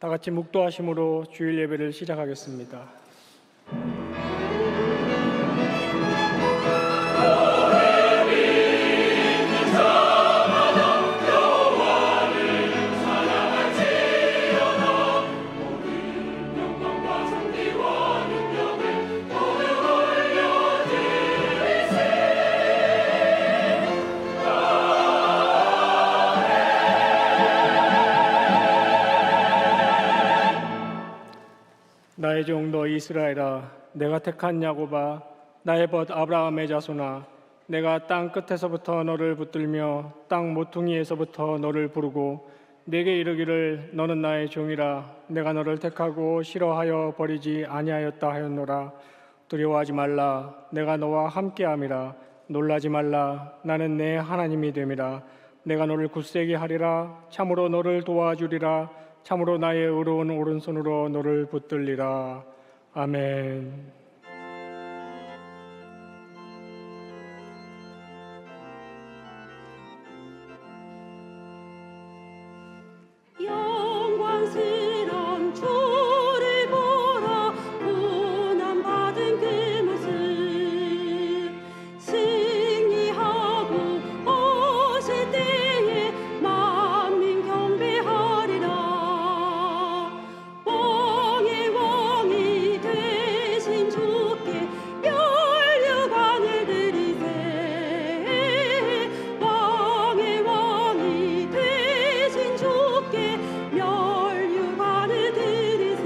다 같이 묵도하심으로 주일 예배를 시작하겠습니다. 나의 종 너 이스라엘아, 내가 택한 야곱아, 나의 벗 아브라함의 자손아, 내가 땅 끝에서부터 너를 붙들며 땅 모퉁이에서부터 너를 부르고 내게 이르기를 너는 나의 종이라. 내가 너를 택하고 싫어하여 버리지 아니하였다 하였노라. 두려워하지 말라, 내가 너와 함께함이라. 놀라지 말라, 나는 내 하나님이 됨이라. 내가 너를 굳세게 하리라. 참으로 너를 도와주리라. 참으로 나의 의로운 오른손으로 너를 붙들리라. 아멘. 영광스러운 주를 보라. 고난받은 그 모습 승리하고 오실 때에 만민 경배하리라. 왕의 왕이 되신 주께 멸류관을 드리세. 왕의 왕이 되신 주께 멸류관을 드리세.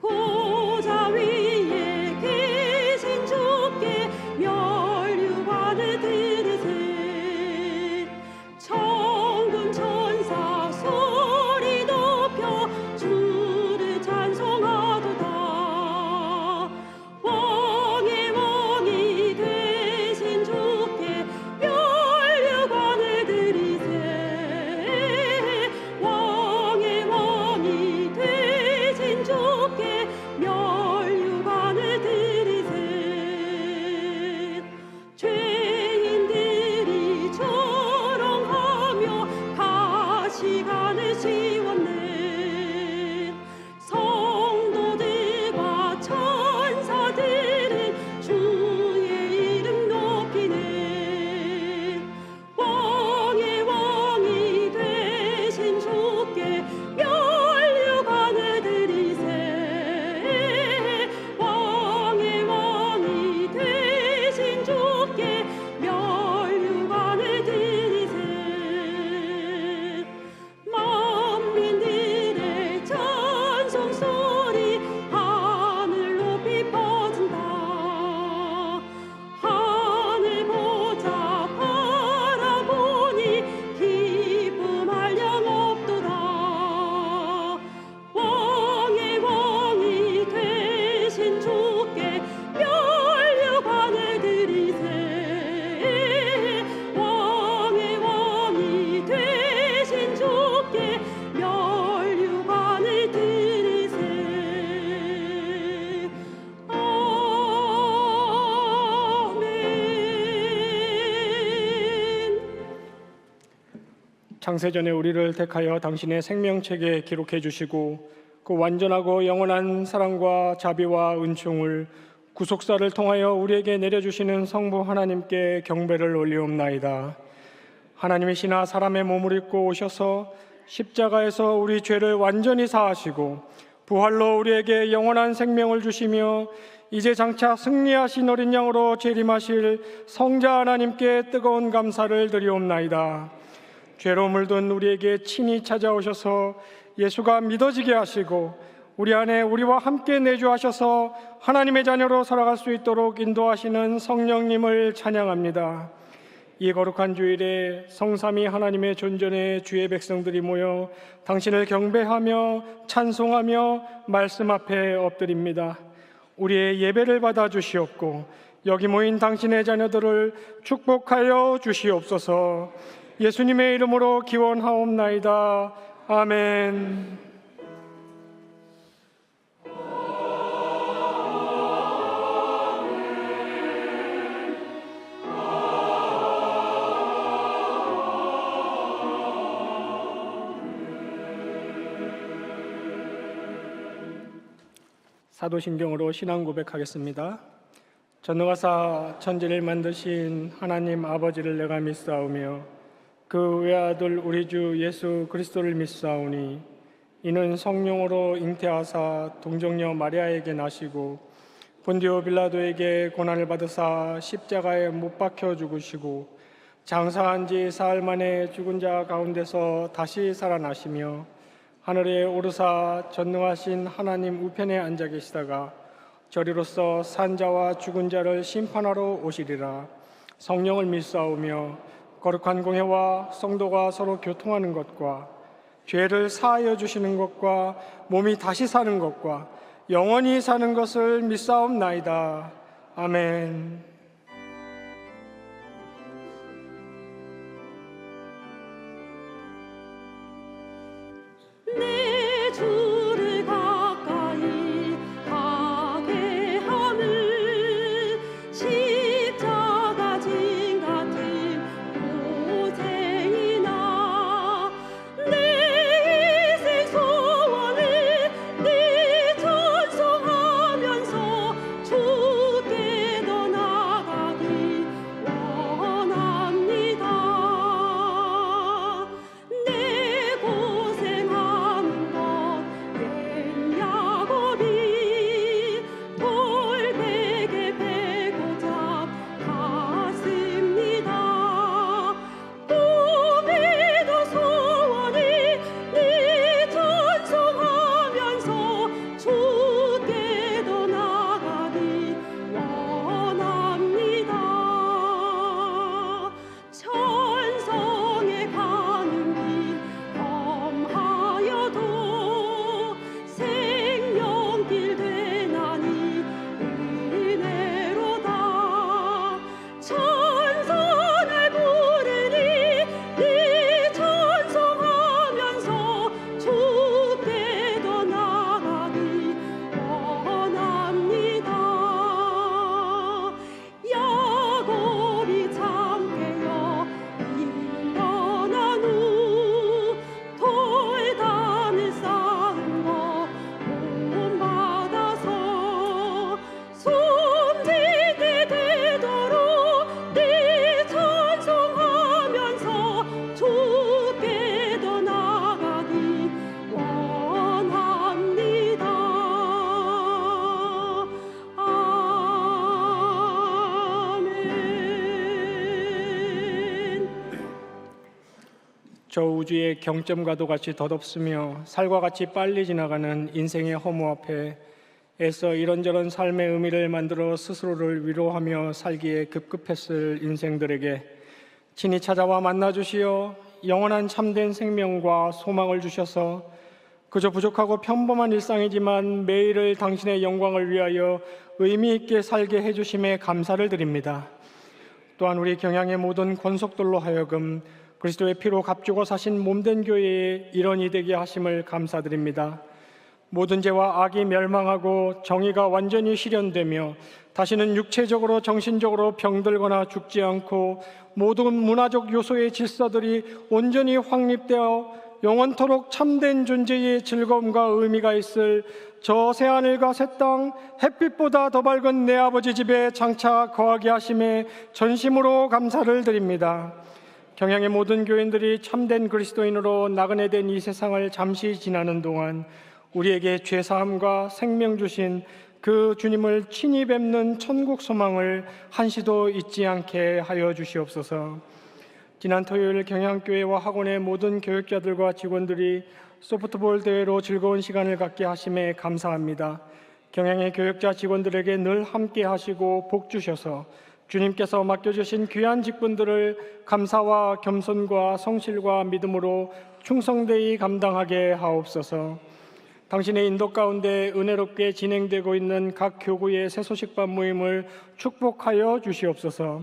보좌 위에 계신 주께 멸류관을 드리세. 천군 천사 소리 높여 주를 찬송하도다. 왕의 왕이 되신 주께 멸류관을 드리세. 왕의 왕이 되신 주께 멸류관을 드리세. 죄인들이 조롱하며 가시관을 씌웠네. 성도들과 천사들은 주의 이름 높이네. 왕의 왕이 되신 주께 멸류관을 드리세. 왕의 왕이 되신 주께 멸류관을 드리세. 만민들의 찬송 소리 하늘 높이 퍼진다. 하늘 보자 바라보니 기쁨할 영 없도다. 왕의 왕이 되신 주께 멸류관을 드리세. 왕의 왕이 되신 주께 멸류관을 드리세. 아멘. 창세전에 우리를 택하여 당신의 생명책에 기록해 주시고 그 완전하고 영원한 사랑과 자비와 은총을 구속사를 통하여 우리에게 내려주시는 성부 하나님께 경배를 올리옵나이다. 하나님이시나 사람의 몸을 입고 오셔서 십자가에서 우리 죄를 완전히 사하시고 부활로 우리에게 영원한 생명을 주시며 이제 장차 승리하신 어린 양으로 재림하실 성자 하나님께 뜨거운 감사를 드리옵나이다. 죄로 물든 우리에게 친히 찾아오셔서 예수가 믿어지게 하시고 우리 안에 우리와 함께 내주하셔서 하나님의 자녀로 살아갈 수 있도록 인도하시는 성령님을 찬양합니다. 이 거룩한 주일에 성삼위 하나님의 존전에 주의 백성들이 모여 당신을 경배하며 찬송하며 말씀 앞에 엎드립니다. 우리의 예배를 받아 주시옵고 여기 모인 당신의 자녀들을 축복하여 주시옵소서. 예수님의 이름으로 기원하옵나이다. 아멘. 사도신경으로 신앙 고백하겠습니다. 전능하사 천지를 만드신 하나님 아버지를 내가 믿사오며 그 외아들 우리 주 예수 그리스도를 믿사오니 이는 성령으로 잉태하사 동정녀 마리아에게 나시고 본디오 빌라도에게 고난을 받으사 십자가에 못 박혀 죽으시고 장사한 지 사흘 만에 죽은 자 가운데서 다시 살아나시며 하늘에 오르사 전능하신 하나님 우편에 앉아 계시다가 저리로서 산자와 죽은 자를 심판하러 오시리라. 성령을 믿사오며 거룩한 공회와 성도가 서로 교통하는 것과 죄를 사하여 주시는 것과 몸이 다시 사는 것과 영원히 사는 것을 믿사옵나이다. 아멘. 내 주를 가까이 가게 하는 십자가 진 같은 고생이나 내 인생 소원을 네 찬송하면서 주께 더 나아가기 원합니다. 내 고생하는 것 옛야곱이 돌베개 베고자 갔습니다. 꿈에도 소원을 네 찬송하면서 주께 더 나아가기 원합니다. 천성에 가는 길 험하여도 생명길 되나니 은혜로다. 천사를 부르니 네 찬송하면서 주께 더 나아가기 원합니다. 야곱이 잠깨어 일어난 후 돌담을 쌓은 거 본받아서 숨질 때 되도록 네 찬송하면서 주께 더 나아가기 원합니다. 아멘. 저 우주의 경점과도 같이 덧없으며 살과 같이 빨리 지나가는 인생의 허무 앞에 애써 이런저런 삶의 의미를 만들어 스스로를 위로하며 살기에 급급했을 인생들에게 친히 찾아와 만나주시어 영원한 참된 생명과 소망을 주셔서 그저 부족하고 평범한 일상이지만 매일을 당신의 영광을 위하여 의미 있게 살게 해주심에 감사를 드립니다. 또한 우리 경양의 모든 권속들로 하여금 그리스도의 피로 값주고 사신 몸된 교회의 일원이 되게 하심을 감사드립니다. 모든 죄와 악이 멸망하고 정의가 완전히 실현되며 다시는 육체적으로 정신적으로 병들거나 죽지 않고 모든 문화적 요소의 질서들이 온전히 확립되어 영원토록 참된 존재의 즐거움과 의미가 있을 저 새하늘과 새 땅 햇빛보다 더 밝은 내 아버지 집에 장차 거하게 하심에 전심으로 감사를 드립니다. 경양의 모든 교인들이 참된 그리스도인으로 나그네 된 이 세상을 잠시 지나는 동안 우리에게 죄사함과 생명 주신 그 주님을 친히 뵙는 천국 소망을 한시도 잊지 않게 하여 주시옵소서. 지난 토요일 경양교회와 학원의 모든 교육자들과 직원들이 소프트볼 대회로 즐거운 시간을 갖게 하심에 감사합니다. 경양의 교육자 직원들에게 늘 함께 하시고 복 주셔서 주님께서 맡겨주신 귀한 직분들을 감사와 겸손과 성실과 믿음으로 충성되이 감당하게 하옵소서. 당신의 인도 가운데 은혜롭게 진행되고 있는 각 교구의 새소식반 모임을 축복하여 주시옵소서.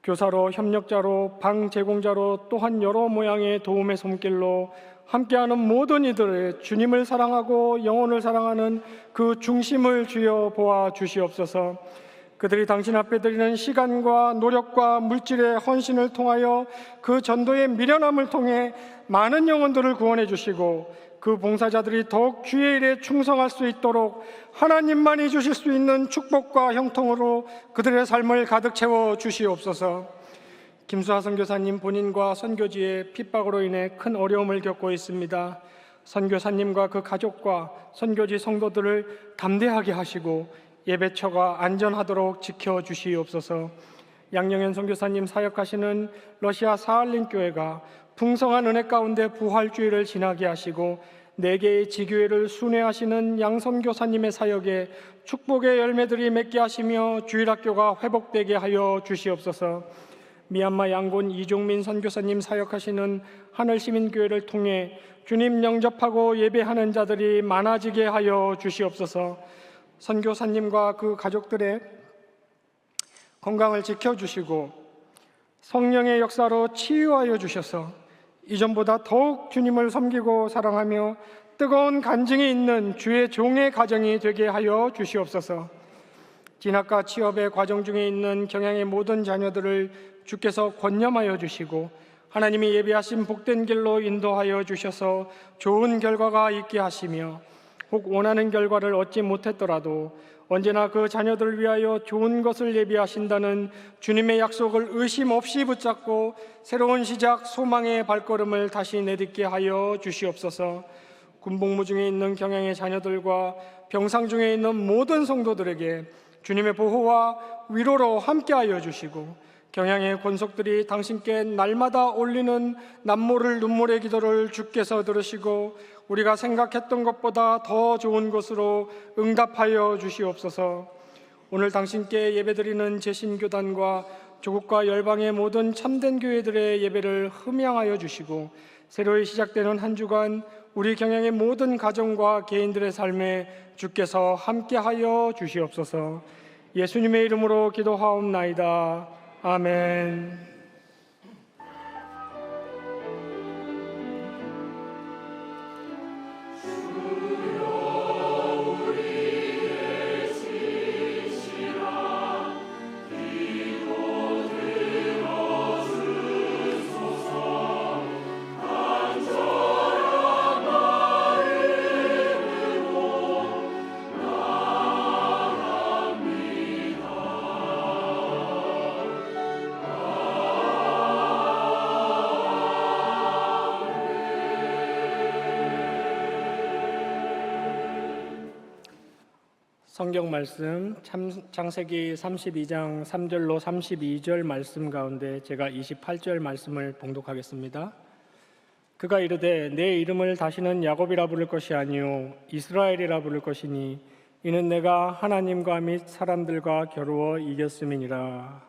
교사로, 협력자로, 방 제공자로 또한 여러 모양의 도움의 손길로 함께하는 모든 이들의 주님을 사랑하고 영혼을 사랑하는 그 중심을 주여 보아 주시옵소서. 그들이 당신 앞에 드리는 시간과 노력과 물질의 헌신을 통하여 그 전도의 미련함을 통해 많은 영혼들을 구원해 주시고 그 봉사자들이 더욱 주의 일에 충성할 수 있도록 하나님만이 주실 수 있는 축복과 형통으로 그들의 삶을 가득 채워 주시옵소서. 김수하 선교사님 본인과 선교지의 핍박으로 인해 큰 어려움을 겪고 있습니다. 선교사님과 그 가족과 선교지 성도들을 담대하게 하시고 예배처가 안전하도록 지켜주시옵소서. 양영현 선교사님 사역하시는 러시아 사할린 교회가 풍성한 은혜 가운데 부활주의를 지나게 하시고 4개의 지교회를 순회하시는 양선교사님의 사역에 축복의 열매들이 맺게 하시며 주일학교가 회복되게 하여 주시옵소서. 미얀마 양곤 이종민 선교사님 사역하시는 하늘시민교회를 통해 주님 영접하고 예배하는 자들이 많아지게 하여 주시옵소서. 선교사님과 그 가족들의 건강을 지켜주시고 성령의 역사로 치유하여 주셔서 이전보다 더욱 주님을 섬기고 사랑하며 뜨거운 간증이 있는 주의 종의 가정이 되게 하여 주시옵소서. 진학과 취업의 과정 중에 있는 경양의 모든 자녀들을 주께서 권념하여 주시고 하나님이 예비하신 복된 길로 인도하여 주셔서 좋은 결과가 있게 하시며 혹 원하는 결과를 얻지 못했더라도 언제나 그 자녀들을 위하여 좋은 것을 예비하신다는 주님의 약속을 의심 없이 붙잡고 새로운 시작, 소망의 발걸음을 다시 내딛게 하여 주시옵소서. 군복무 중에 있는 경양의 자녀들과 병상 중에 있는 모든 성도들에게 주님의 보호와 위로로 함께하여 주시고 경양의 권속들이 당신께 날마다 올리는 남모를 눈물의 기도를 주께서 들으시고 우리가 생각했던 것보다 더 좋은 것으로 응답하여 주시옵소서. 오늘 당신께 예배드리는 제신교단과 조국과 열방의 모든 참된 교회들의 예배를 흠양하여 주시고 새로이 시작되는 한 주간 우리 경양의 모든 가정과 개인들의 삶에 주께서 함께하여 주시옵소서. 예수님의 이름으로 기도하옵나이다. 아멘. 성경 말씀 창세기 32장 3절로 32절 말씀 가운데 제가 28절 말씀을 봉독하겠습니다. 그가 이르되 내 이름을 다시는 야곱이라 부를 것이 아니요 이스라엘이라 부를 것이니 이는 내가 하나님과 및 사람들과 겨루어 이겼음이니라.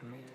아멘.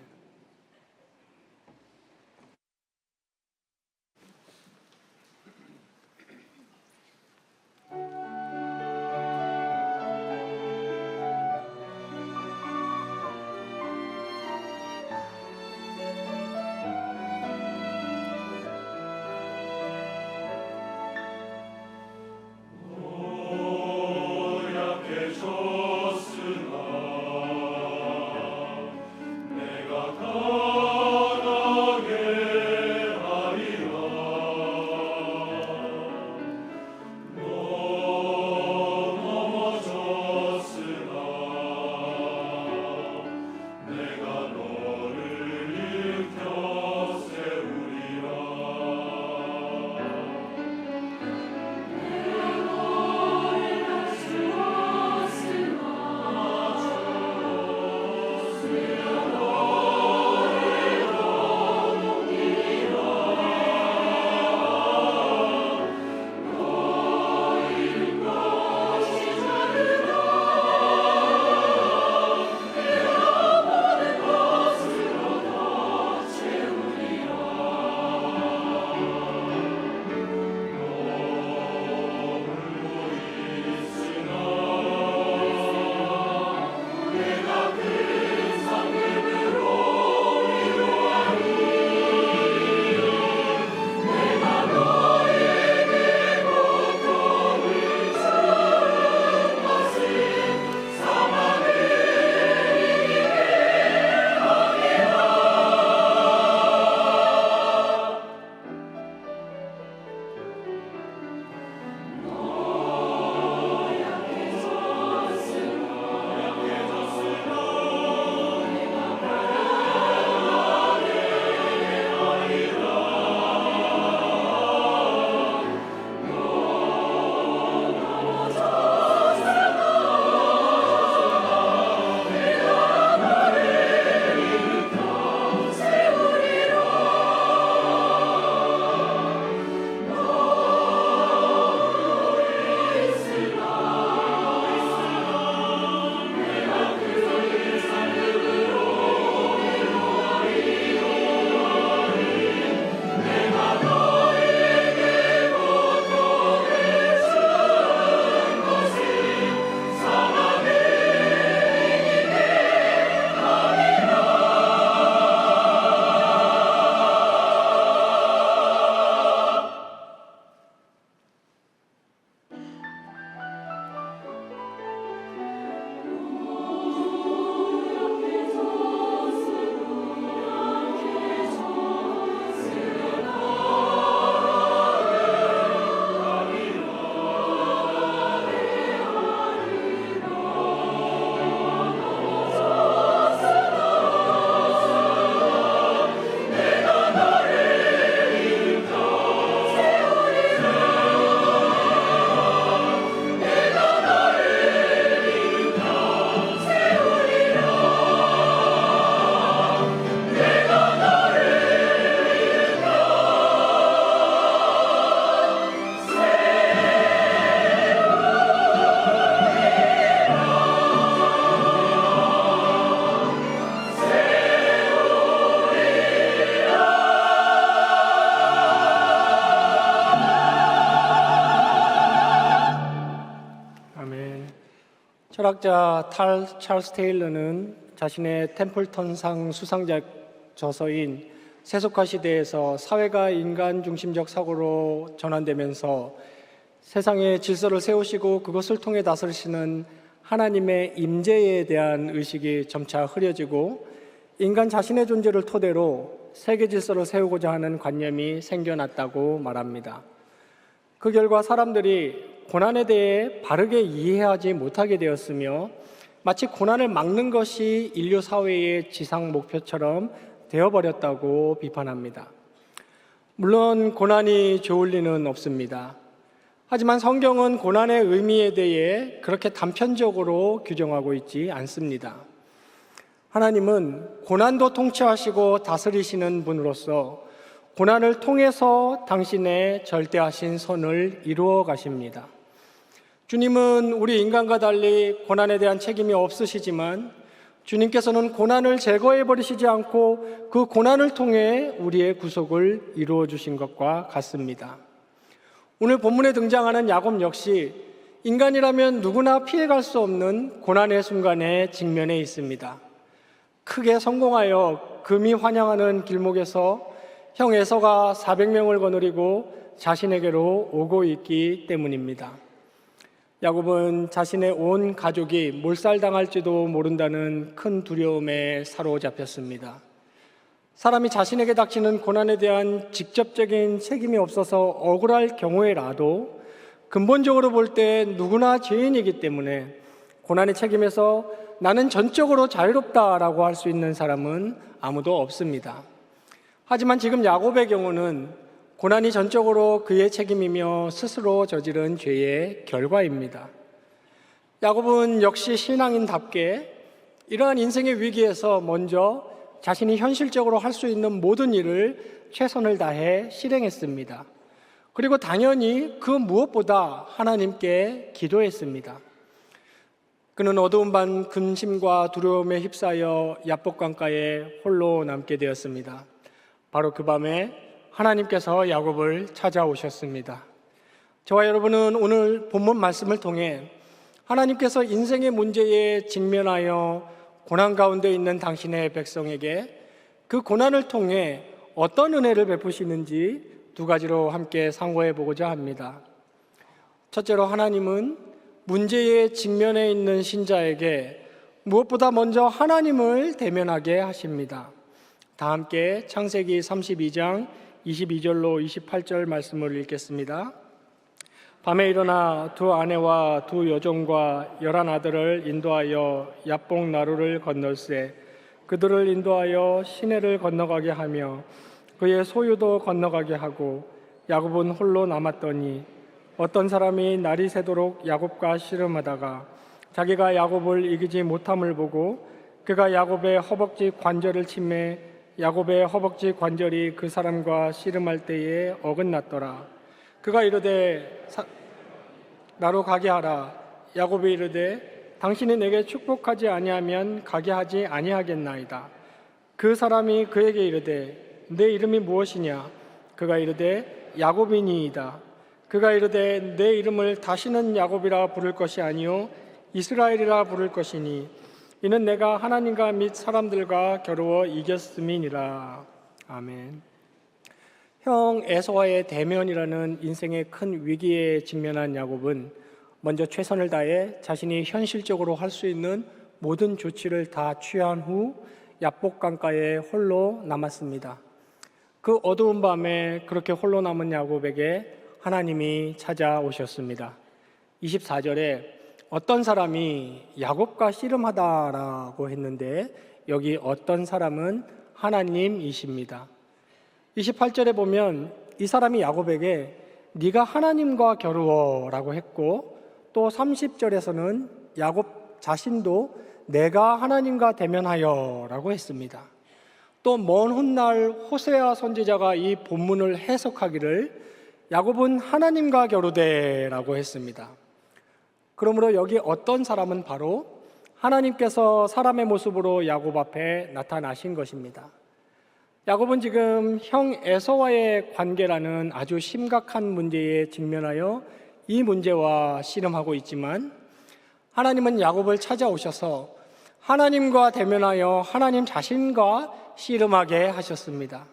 철학자 찰스 테일러는 자신의 템플턴상 수상작 저서인 세속화 시대에서 사회가 인간 중심적 사고로 전환되면서 세상의 질서를 세우시고 그것을 통해 다스리시는 하나님의 임재에 대한 의식이 점차 흐려지고 인간 자신의 존재를 토대로 세계 질서를 세우고자 하는 관념이 생겨났다고 말합니다. 그 결과 사람들이 고난에 대해 바르게 이해하지 못하게 되었으며 마치 고난을 막는 것이 인류 사회의 지상 목표처럼 되어버렸다고 비판합니다. 물론 고난이 좋을 리는 없습니다. 하지만 성경은 고난의 의미에 대해 그렇게 단편적으로 규정하고 있지 않습니다. 하나님은 고난도 통치하시고 다스리시는 분으로서 고난을 통해서 당신의 절대하신 선을 이루어 가십니다. 주님은 우리 인간과 달리 고난에 대한 책임이 없으시지만 주님께서는 고난을 제거해 버리시지 않고 그 고난을 통해 우리의 구속을 이루어 주신 것과 같습니다. 오늘 본문에 등장하는 야곱 역시 인간이라면 누구나 피해갈 수 없는 고난의 순간에 직면해 있습니다. 크게 성공하여 금이 환영하는 길목에서 형 에서가 400명을 거느리고 자신에게로 오고 있기 때문입니다. 야곱은 자신의 온 가족이 몰살당할지도 모른다는 큰 두려움에 사로잡혔습니다. 사람이 자신에게 닥치는 고난에 대한 직접적인 책임이 없어서 억울할 경우에라도 근본적으로 볼 때 누구나 죄인이기 때문에 고난의 책임에서 나는 전적으로 자유롭다라고 할 수 있는 사람은 아무도 없습니다. 하지만 지금 야곱의 경우는 고난이 전적으로 그의 책임이며 스스로 저지른 죄의 결과입니다. 야곱은 역시 신앙인답게 이러한 인생의 위기에서 먼저 자신이 현실적으로 할 수 있는 모든 일을 최선을 다해 실행했습니다. 그리고 당연히 그 무엇보다 하나님께 기도했습니다. 그는 어두운 밤 근심과 두려움에 휩싸여 야복강가에 홀로 남게 되었습니다. 바로 그 밤에 하나님께서 야곱을 찾아오셨습니다. 저와 여러분은 오늘 본문 말씀을 통해 하나님께서 인생의 문제에 직면하여 고난 가운데 있는 당신의 백성에게 그 고난을 통해 어떤 은혜를 베푸시는지 두 가지로 함께 상고해 보고자 합니다. 첫째로 하나님은 문제에 직면해 있는 신자에게 무엇보다 먼저 하나님을 대면하게 하십니다. 다 함께 창세기 32장 22절로 28절 말씀을 읽겠습니다. 밤에 일어나 두 아내와 두 여종과 11 아들을 인도하여 야복 나루를 건널세 그들을 인도하여 시내를 건너가게 하며 그의 소유도 건너가게 하고 야곱은 홀로 남았더니 어떤 사람이 날이 새도록 야곱과 씨름하다가 자기가 야곱을 이기지 못함을 보고 그가 야곱의 허벅지 관절을 치매 야곱의 허벅지 관절이 그 사람과 씨름할 때에 어긋났더라. 그가 이르되 나로 가게 하라. 야곱이 이르되 당신이 내게 축복하지 아니하면 가게 하지 아니하겠나이다. 그 사람이 그에게 이르되 내 이름이 무엇이냐? 그가 이르되 야곱이니이다. 그가 이르되 내 이름을 다시는 야곱이라 부를 것이 아니요 이스라엘이라 부를 것이니 이는 내가 하나님과 및 사람들과 겨루어 이겼음이니라. 아멘. 형 에서와의 대면이라는 인생의 큰 위기에 직면한 야곱은 먼저 최선을 다해 자신이 현실적으로 할 수 있는 모든 조치를 다 취한 후 야복강가에 홀로 남았습니다. 그 어두운 밤에 그렇게 홀로 남은 야곱에게 하나님이 찾아오셨습니다. 24절에 어떤 사람이 야곱과 씨름하다라고 했는데 여기 어떤 사람은 하나님이십니다. 28절에 보면 이 사람이 야곱에게 네가 하나님과 겨루어라고 했고 또 30절에서는 야곱 자신도 내가 하나님과 대면하여라고 했습니다. 또 먼 훗날 호세아 선지자가 이 본문을 해석하기를 야곱은 하나님과 겨루되라고 했습니다. 그러므로 여기 어떤 사람은 바로 하나님께서 사람의 모습으로 야곱 앞에 나타나신 것입니다. 야곱은 지금 형 에서와의 관계라는 아주 심각한 문제에 직면하여 이 문제와 씨름하고 있지만 하나님은 야곱을 찾아오셔서 하나님과 대면하여 하나님 자신과 씨름하게 하셨습니다.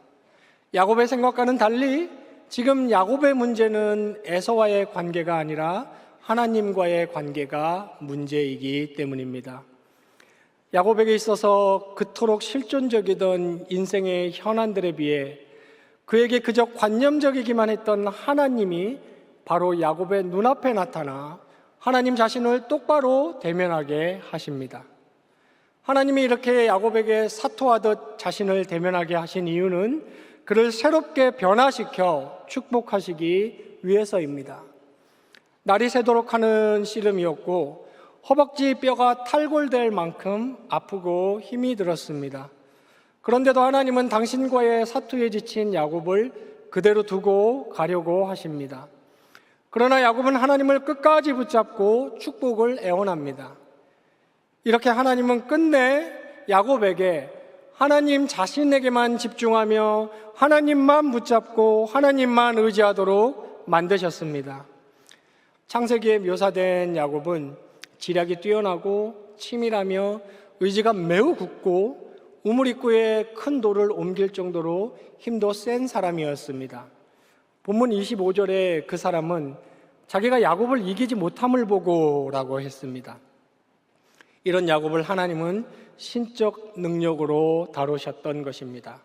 야곱의 생각과는 달리 지금 야곱의 문제는 에서와의 관계가 아니라 하나님과의 관계가 문제이기 때문입니다. 야곱에게 있어서 그토록 실존적이던 인생의 현안들에 비해 그에게 그저 관념적이기만 했던 하나님이 바로 야곱의 눈앞에 나타나 하나님 자신을 똑바로 대면하게 하십니다. 하나님이 이렇게 야곱에게 사토하듯 자신을 대면하게 하신 이유는 그를 새롭게 변화시켜 축복하시기 위해서입니다. 날이 새도록 하는 씨름이었고 허벅지 뼈가 탈골될 만큼 아프고 힘이 들었습니다. 그런데도 하나님은 당신과의 사투에 지친 야곱을 그대로 두고 가려고 하십니다. 그러나 야곱은 하나님을 끝까지 붙잡고 축복을 애원합니다. 이렇게 하나님은 끝내 야곱에게 하나님 자신에게만 집중하며 하나님만 붙잡고 하나님만 의지하도록 만드셨습니다. 창세기에 묘사된 야곱은 지략이 뛰어나고 치밀하며 의지가 매우 굳고 우물 입구에 큰 돌을 옮길 정도로 힘도 센 사람이었습니다. 본문 25절에 그 사람은 자기가 야곱을 이기지 못함을 보고 라고 했습니다. 이런 야곱을 하나님은 신적 능력으로 다루셨던 것입니다.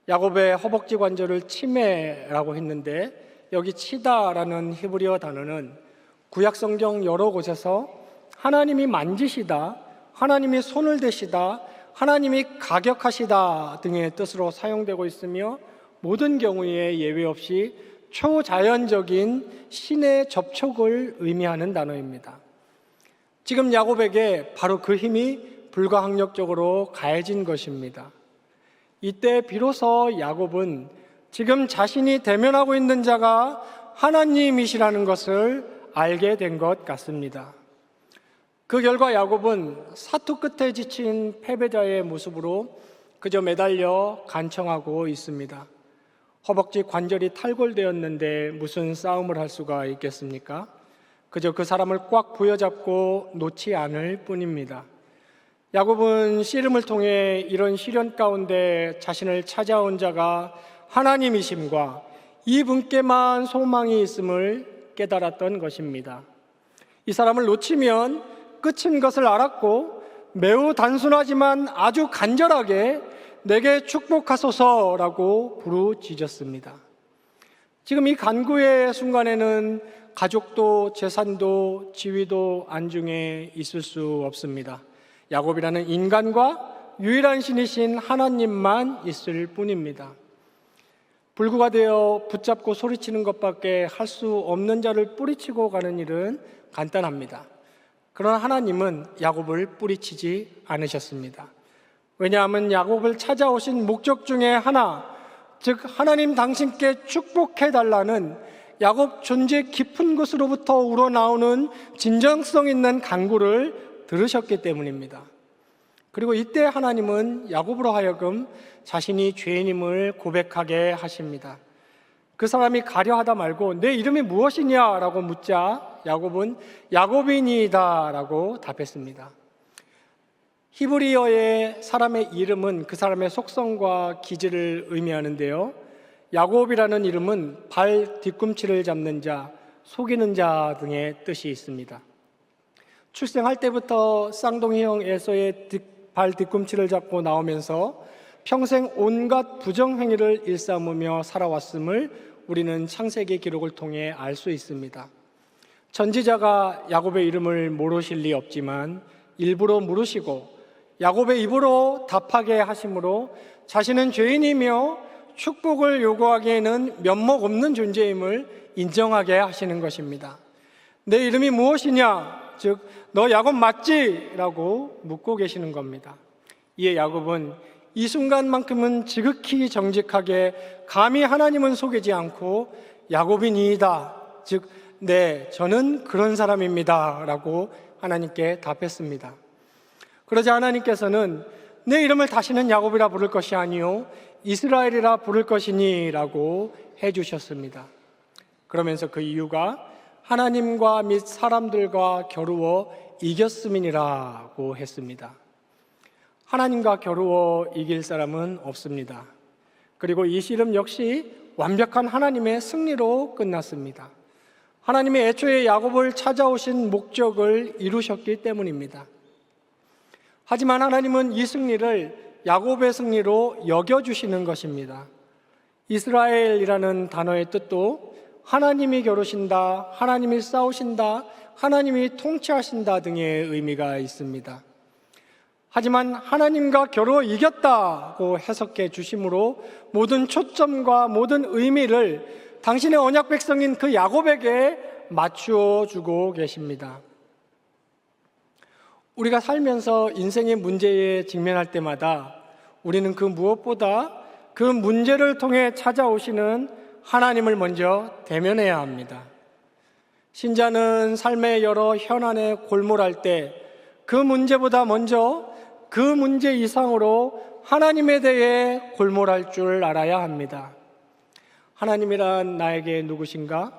야곱의 허벅지 관절을 치매라고 했는데 여기 치다라는 히브리어 단어는 구약 성경 여러 곳에서 하나님이 만지시다, 하나님이 손을 대시다, 하나님이 가격하시다 등의 뜻으로 사용되고 있으며 모든 경우에 예외 없이 초자연적인 신의 접촉을 의미하는 단어입니다. 지금 야곱에게 바로 그 힘이 불가항력적으로 가해진 것입니다. 이때 비로소 야곱은 지금 자신이 대면하고 있는 자가 하나님이시라는 것을 알게 된 것 같습니다. 그 결과 야곱은 사투 끝에 지친 패배자의 모습으로 그저 매달려 간청하고 있습니다. 허벅지 관절이 탈골되었는데 무슨 싸움을 할 수가 있겠습니까? 그저 그 사람을 꽉 부여잡고 놓지 않을 뿐입니다. 야곱은 씨름을 통해 이런 시련 가운데 자신을 찾아온 자가 하나님이심과 이분께만 소망이 있음을 깨달았던 것입니다. 이 사람을 놓치면 끝인 것을 알았고 매우 단순하지만 아주 간절하게 내게 축복하소서라고 부르짖었습니다. 지금 이 간구의 순간에는 가족도 재산도 지위도 안중에 있을 수 없습니다. 야곱이라는 인간과 유일한 신이신 하나님만 있을 뿐입니다. 불구가 되어 붙잡고 소리치는 것밖에 할 수 없는 자를 뿌리치고 가는 일은 간단합니다. 그러나 하나님은 야곱을 뿌리치지 않으셨습니다. 왜냐하면 야곱을 찾아오신 목적 중에 하나, 즉 하나님 당신께 축복해달라는 야곱 존재 깊은 곳으로부터 우러나오는 진정성 있는 간구를 들으셨기 때문입니다. 그리고 이때 하나님은 야곱으로 하여금 자신이 죄인임을 고백하게 하십니다. 그 사람이 가려하다 말고 내 이름이 무엇이냐라고 묻자 야곱은 야곱이니이다 라고 답했습니다. 히브리어의 사람의 이름은 그 사람의 속성과 기질을 의미하는데요, 야곱이라는 이름은 발 뒤꿈치를 잡는 자, 속이는 자 등의 뜻이 있습니다. 출생할 때부터 쌍둥이형 에서의 발 뒤꿈치를 잡고 나오면서 평생 온갖 부정행위를 일삼으며 살아왔음을 우리는 창세기 기록을 통해 알 수 있습니다. 전지자가 야곱의 이름을 모르실 리 없지만 일부러 물으시고 야곱의 입으로 답하게 하심으로 자신은 죄인이며 축복을 요구하기에는 면목 없는 존재임을 인정하게 하시는 것입니다. 내 이름이 무엇이냐? 즉, 너 야곱 맞지? 라고 묻고 계시는 겁니다. 이에 야곱은 이 순간만큼은 지극히 정직하게 감히 하나님은 속이지 않고 야곱이니이다, 즉 네, 저는 그런 사람입니다 라고 하나님께 답했습니다. 그러자 하나님께서는 내 이름을 다시는 야곱이라 부를 것이 아니요 이스라엘이라 부를 것이니 라고 해주셨습니다. 그러면서 그 이유가 하나님과 및 사람들과 겨루어 이겼음이니라고 했습니다. 하나님과 겨루어 이길 사람은 없습니다. 그리고 이 씨름 역시 완벽한 하나님의 승리로 끝났습니다. 하나님이 애초에 야곱을 찾아오신 목적을 이루셨기 때문입니다. 하지만 하나님은 이 승리를 야곱의 승리로 여겨주시는 것입니다. 이스라엘이라는 단어의 뜻도 하나님이 겨루신다, 하나님이 싸우신다, 하나님이 통치하신다 등의 의미가 있습니다. 하지만 하나님과 겨루어 이겼다고 해석해 주심으로 모든 초점과 모든 의미를 당신의 언약 백성인 그 야곱에게 맞추어 주고 계십니다. 우리가 살면서 인생의 문제에 직면할 때마다 우리는 그 무엇보다 그 문제를 통해 찾아오시는 하나님을 먼저 대면해야 합니다. 신자는 삶의 여러 현안에 골몰할 때 그 문제보다 먼저 그 문제 이상으로 하나님에 대해 골몰할 줄 알아야 합니다. 하나님이란 나에게 누구신가?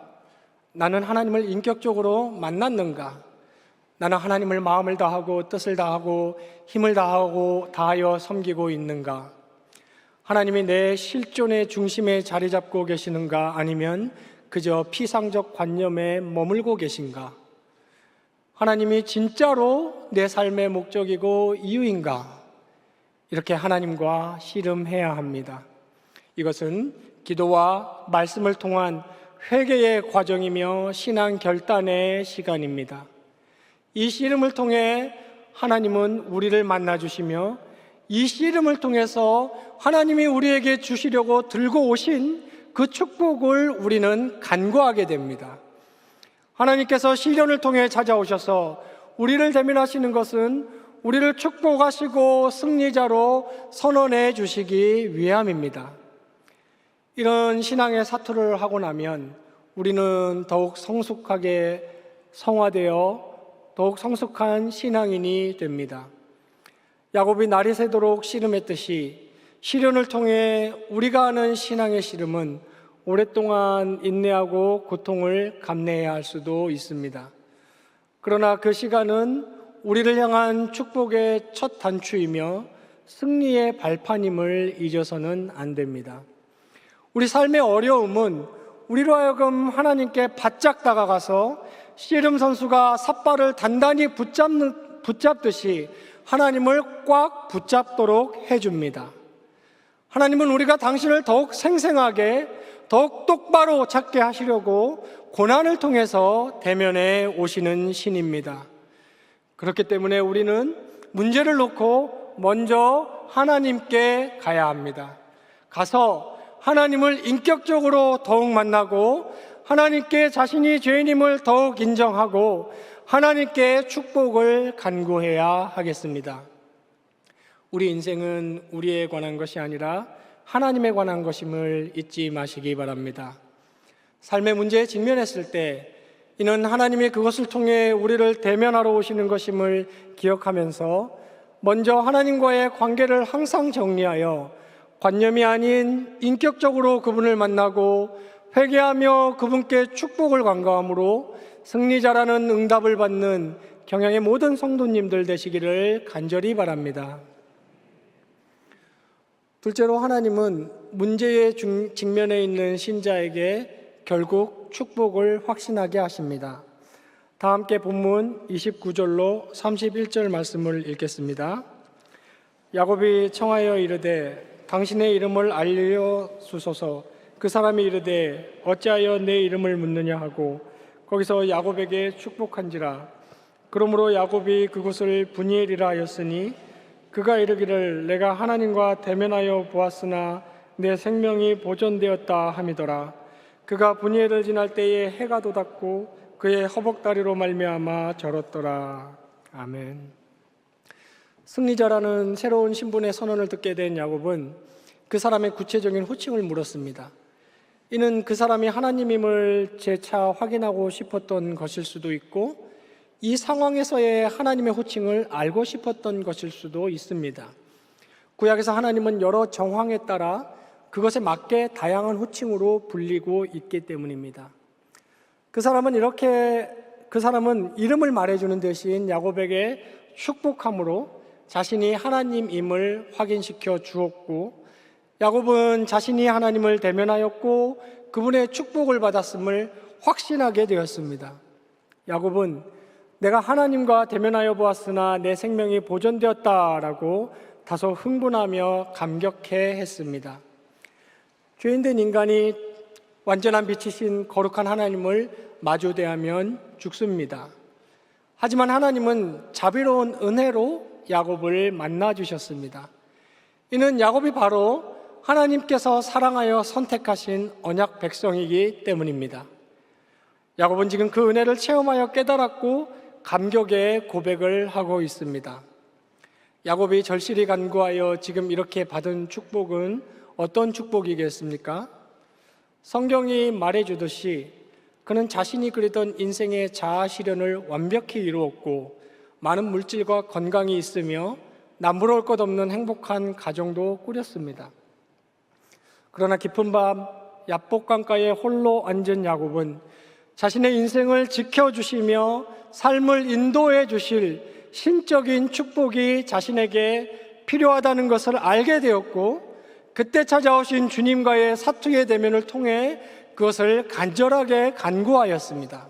나는 하나님을 인격적으로 만났는가? 나는 하나님을 마음을 다하고 뜻을 다하고 힘을 다하여 섬기고 있는가? 하나님이 내 실존의 중심에 자리 잡고 계시는가? 아니면 그저 피상적 관념에 머물고 계신가? 하나님이 진짜로 내 삶의 목적이고 이유인가? 이렇게 하나님과 씨름해야 합니다. 이것은 기도와 말씀을 통한 회개의 과정이며 신앙 결단의 시간입니다. 이 씨름을 통해 하나님은 우리를 만나주시며 이 씨름을 통해서 하나님이 우리에게 주시려고 들고 오신 그 축복을 우리는 간구하게 됩니다. 하나님께서 시련을 통해 찾아오셔서 우리를 대면하시는 것은 우리를 축복하시고 승리자로 선언해 주시기 위함입니다. 이런 신앙의 사투를 하고 나면 우리는 더욱 성숙하게 성화되어 더욱 성숙한 신앙인이 됩니다. 야곱이 날이 새도록 씨름했듯이 시련을 통해 우리가 하는 신앙의 씨름은 오랫동안 인내하고 고통을 감내해야 할 수도 있습니다. 그러나 그 시간은 우리를 향한 축복의 첫 단추이며 승리의 발판임을 잊어서는 안 됩니다. 우리 삶의 어려움은 우리로 하여금 하나님께 바짝 다가가서 씨름 선수가 삿발을 단단히 붙잡듯이 하나님을 꽉 붙잡도록 해줍니다. 하나님은 우리가 당신을 더욱 생생하게, 더욱 똑바로 찾게 하시려고 고난을 통해서 대면해 오시는 신입니다. 그렇기 때문에 우리는 문제를 놓고 먼저 하나님께 가야 합니다. 가서 하나님을 인격적으로 더욱 만나고 하나님께 자신이 죄인임을 더욱 인정하고 하나님께 축복을 간구해야 하겠습니다. 우리 인생은 우리에 관한 것이 아니라 하나님에 관한 것임을 잊지 마시기 바랍니다. 삶의 문제에 직면했을 때 이는 하나님이 그것을 통해 우리를 대면하러 오시는 것임을 기억하면서 먼저 하나님과의 관계를 항상 정리하여 관념이 아닌 인격적으로 그분을 만나고 회개하며 그분께 축복을 간구함으로 승리자라는 응답을 받는 경향의 모든 성도님들 되시기를 간절히 바랍니다. 둘째로 하나님은 문제에 직면해 있는 신자에게 결국 축복을 확신하게 하십니다. 다 함께 본문 29절로 31절 말씀을 읽겠습니다. 야곱이 청하여 이르되 당신의 이름을 알려주소서. 그 사람이 이르되 어찌하여 내 이름을 묻느냐 하고 거기서 야곱에게 축복한지라. 그러므로 야곱이 그곳을 브니엘이라 하였으니 그가 이르기를 내가 하나님과 대면하여 보았으나 내 생명이 보존되었다 함이더라. 그가 브니엘을 지날 때에 해가 돋았고 그의 허벅다리로 말미암아 절었더라. 아멘. 승리자라는 새로운 신분의 선언을 듣게 된 야곱은 그 사람의 구체적인 호칭을 물었습니다. 이는 그 사람이 하나님임을 재차 확인하고 싶었던 것일 수도 있고 이 상황에서의 하나님의 호칭을 알고 싶었던 것일 수도 있습니다. 구약에서 하나님은 여러 정황에 따라 그것에 맞게 다양한 호칭으로 불리고 있기 때문입니다. 그 사람은 그 사람은 이름을 말해주는 대신 야곱에게 축복함으로 자신이 하나님임을 확인시켜 주었고, 야곱은 자신이 하나님을 대면하였고 그분의 축복을 받았음을 확신하게 되었습니다. 야곱은 내가 하나님과 대면하여 보았으나 내 생명이 보존되었다라고 다소 흥분하며 감격해 했습니다. 죄인된 인간이 완전한 빛이신 거룩한 하나님을 마주대하면 죽습니다. 하지만 하나님은 자비로운 은혜로 야곱을 만나 주셨습니다. 이는 야곱이 바로 하나님께서 사랑하여 선택하신 언약 백성이기 때문입니다. 야곱은 지금 그 은혜를 체험하여 깨달았고 감격의 고백을 하고 있습니다. 야곱이 절실히 간구하여 지금 이렇게 받은 축복은 어떤 축복이겠습니까? 성경이 말해주듯이 그는 자신이 그리던 인생의 자아 실현을 완벽히 이루었고 많은 물질과 건강이 있으며 남부러울 것 없는 행복한 가정도 꾸렸습니다. 그러나 깊은 밤 야복강가에 홀로 앉은 야곱은 자신의 인생을 지켜주시며 삶을 인도해 주실 신적인 축복이 자신에게 필요하다는 것을 알게 되었고, 그때 찾아오신 주님과의 사투의 대면을 통해 그것을 간절하게 간구하였습니다.